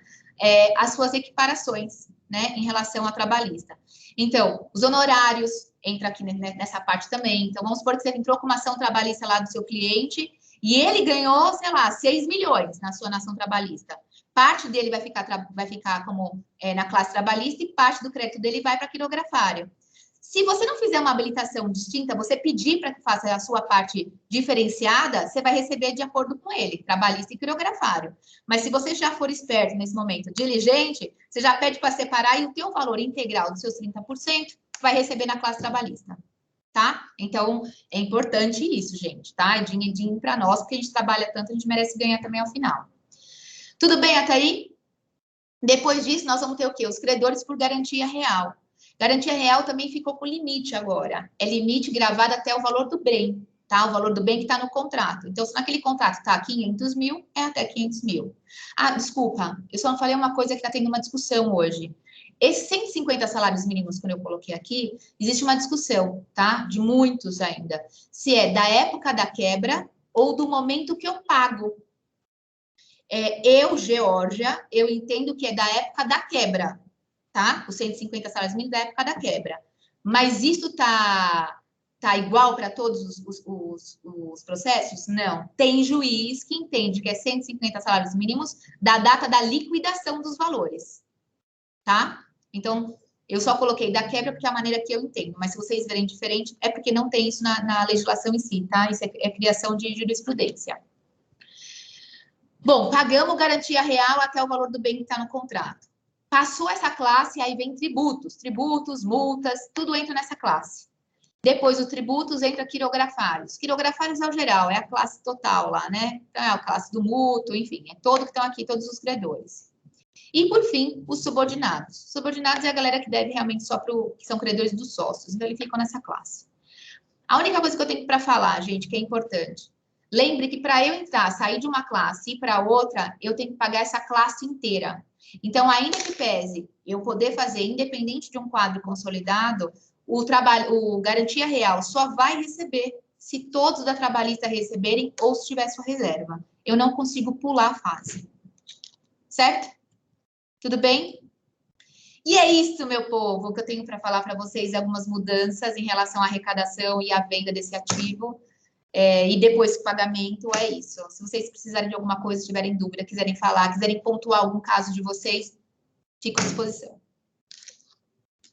as suas equiparações, né, em relação à trabalhista. Então, os honorários entra aqui nessa parte também. Então, vamos supor que você entrou com uma ação trabalhista lá do seu cliente e ele ganhou, sei lá, 6 milhões na sua ação trabalhista. Parte dele vai ficar como na classe trabalhista e parte do crédito dele vai para quirografário. Se você não fizer uma habilitação distinta, você pedir para que faça a sua parte diferenciada, você vai receber de acordo com ele, trabalhista e quirografário. Mas se você já for esperto nesse momento, diligente, você já pede para separar e o teu valor integral dos seus 30% vai receber na classe trabalhista, tá? Então, é importante isso, gente, tá? É din-din para nós, porque a gente trabalha tanto, a gente merece ganhar também ao final. Tudo bem até aí? Depois disso, nós vamos ter o quê? Os credores por garantia real. Garantia real também ficou com limite agora. É limite gravado até o valor do bem, tá? O valor do bem que está no contrato. Então, se naquele contrato está 500 mil, é até 500 mil. Ah, desculpa, eu só não falei uma coisa que está tendo uma discussão hoje. Esses 150 salários mínimos, quando eu coloquei aqui, existe uma discussão, tá? De muitos ainda. Se é da época da quebra ou do momento que eu pago. Geórgia, eu entendo que é da época da quebra, tá? Os 150 salários mínimos da época da quebra. Mas isso tá igual para todos os processos? Não. Tem juiz que entende que é 150 salários mínimos da data da liquidação dos valores, tá? Então, eu só coloquei da quebra porque é a maneira que eu entendo, mas se vocês verem diferente, é porque não tem isso na legislação em si, tá? Isso é criação de jurisprudência. Bom, pagamos garantia real até o valor do bem que está no contrato. Passou essa classe, aí vem tributos, multas, tudo entra nessa classe. Depois, os tributos, entra quirografários. Quirografários é o geral, é a classe total lá, né? Então, é a classe do mútuo, enfim, é todo que estão aqui, todos os credores. E, por fim, os subordinados. Subordinados é a galera que deve realmente só para que são credores dos sócios, então eles ficam nessa classe. A única coisa que eu tenho para falar, gente, que é importante, lembre que para eu entrar, sair de uma classe e ir para outra, eu tenho que pagar essa classe inteira. Então, ainda que pese eu poder fazer, independente de um quadro consolidado, o garantia real só vai receber se todos da trabalhista receberem ou se tiver sua reserva. Eu não consigo pular a fase. Certo? Tudo bem? E é isso, meu povo, que eu tenho para falar para vocês, algumas mudanças em relação à arrecadação e à venda desse ativo. E depois do pagamento, é isso. Se vocês precisarem de alguma coisa, tiverem dúvida, quiserem falar, quiserem pontuar algum caso de vocês, fico à disposição.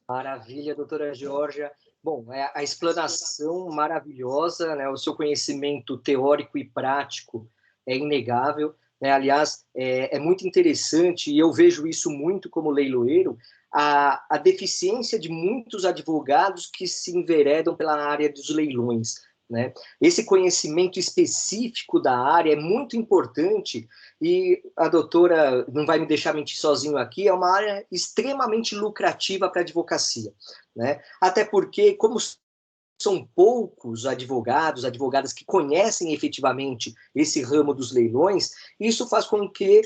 Maravilha, doutora Geórgia. Bom, a explanação maravilhosa, né? O seu conhecimento teórico e prático é inegável, né? Aliás, é muito interessante, e eu vejo isso muito como leiloeiro, a deficiência de muitos advogados que se enveredam pela área dos leilões, né? Esse conhecimento específico da área é muito importante e a doutora não vai me deixar mentir sozinho aqui, é uma área extremamente lucrativa para a advocacia, né? Até porque, como são poucos advogados, advogadas que conhecem efetivamente esse ramo dos leilões, isso faz com que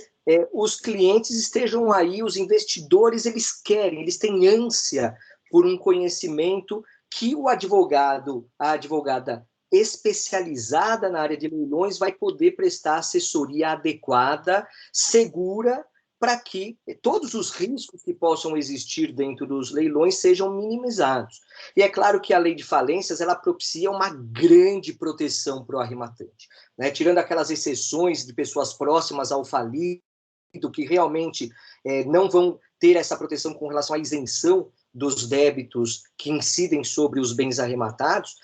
os clientes estejam aí, os investidores, eles têm ânsia por um conhecimento que o advogado, a advogada especializada na área de leilões vai poder prestar assessoria adequada, segura, para que todos os riscos que possam existir dentro dos leilões sejam minimizados. E é claro que a lei de falências, ela propicia uma grande proteção para o arrematante, né? Tirando aquelas exceções de pessoas próximas ao falido, que realmente não vão ter essa proteção com relação à isenção dos débitos que incidem sobre os bens arrematados,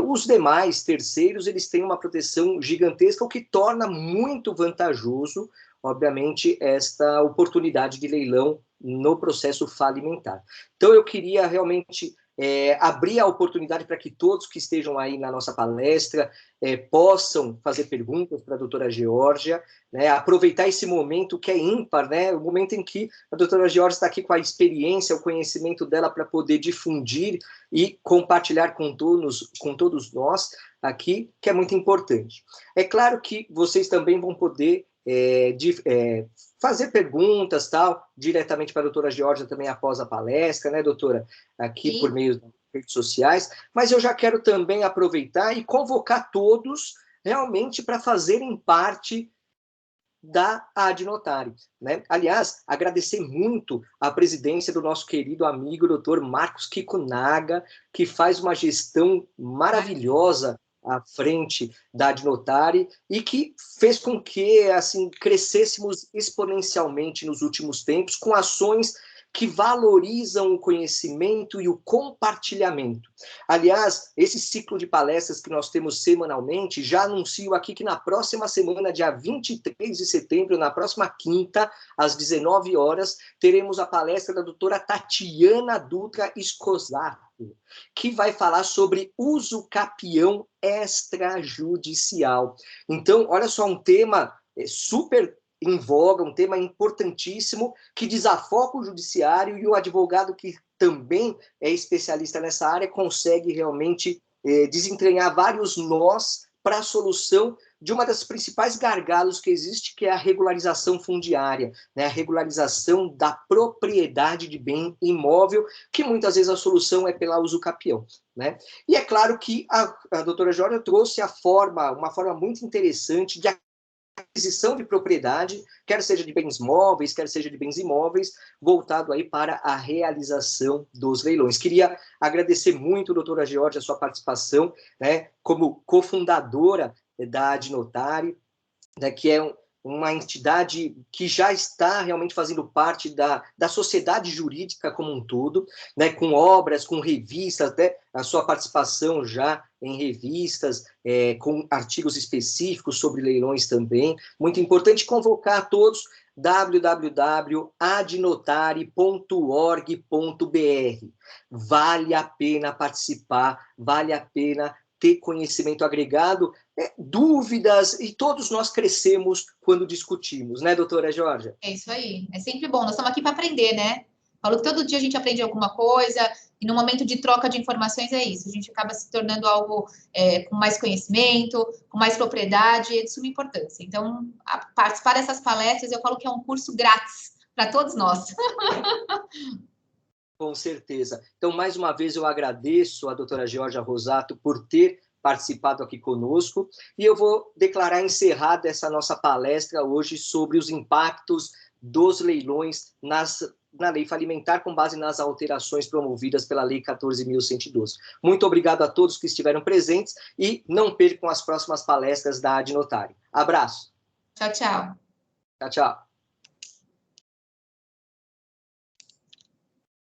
os demais terceiros, eles têm uma proteção gigantesca, o que torna muito vantajoso, obviamente, esta oportunidade de leilão no processo falimentar. Então, eu queria realmente abrir a oportunidade para que todos que estejam aí na nossa palestra possam fazer perguntas para a doutora Geórgia, né, aproveitar esse momento que é ímpar, né, o momento em que a doutora Geórgia está aqui com a experiência, o conhecimento dela para poder difundir e compartilhar com todos nós aqui, que é muito importante. É claro que vocês também vão poder fazer perguntas, tal, diretamente para a doutora Geórgia também após a palestra, né, doutora? Aqui por meio das redes sociais, mas eu já quero também aproveitar e convocar todos realmente para fazerem parte da Adnotari, né? Aliás, agradecer muito a presidência do nosso querido amigo doutor Marcos Kikunaga, que faz uma gestão maravilhosa à frente da Adnotari e que fez com que assim crescêssemos exponencialmente nos últimos tempos com ações que valorizam o conhecimento e o compartilhamento. Aliás, esse ciclo de palestras que nós temos semanalmente, já anuncio aqui que na próxima semana, dia 23 de setembro, na próxima quinta, às 19 horas, teremos a palestra da doutora Tatiana Dutra Escosato, que vai falar sobre uso capião extrajudicial. Então, olha só, um tema super em voga, um tema importantíssimo que desafoca o judiciário e o advogado que também é especialista nessa área consegue realmente desentranhar vários nós para a solução de uma das principais gargalos que existe, que é a regularização fundiária, né? A regularização da propriedade de bem imóvel, que muitas vezes a solução é pela uso capião, né? E é claro que a doutora Geórgia trouxe uma forma muito interessante de aquisição de propriedade, quer seja de bens móveis, quer seja de bens imóveis, voltado aí para a realização dos leilões. Queria agradecer muito, doutora Georgia, a sua participação, né, como cofundadora da Adnotari, né, que é uma entidade que já está realmente fazendo parte da sociedade jurídica como um todo, né, com obras, com revistas, até a sua participação já em revistas, com artigos específicos sobre leilões também. Muito importante convocar a todos www.adnotari.org.br. Vale a pena participar, vale a pena ter conhecimento agregado, dúvidas, e todos nós crescemos quando discutimos, né, doutora Georgia? É isso aí, é sempre bom, nós estamos aqui para aprender, né? Falo que todo dia a gente aprende alguma coisa, e no momento de troca de informações é isso, a gente acaba se tornando algo com mais conhecimento, com mais propriedade, é de suma importância. Então, participar dessas palestras, eu falo que é um curso grátis para todos nós. Com certeza. Então, mais uma vez, eu agradeço a doutora Georgia Rosato por ter participado aqui conosco, e eu vou declarar encerrada essa nossa palestra hoje sobre os impactos dos leilões na lei falimentar, com base nas alterações promovidas pela Lei 14.112. Muito obrigado a todos que estiveram presentes, e não percam as próximas palestras da Adnotari. Abraço. Tchau, tchau. Tchau, tchau.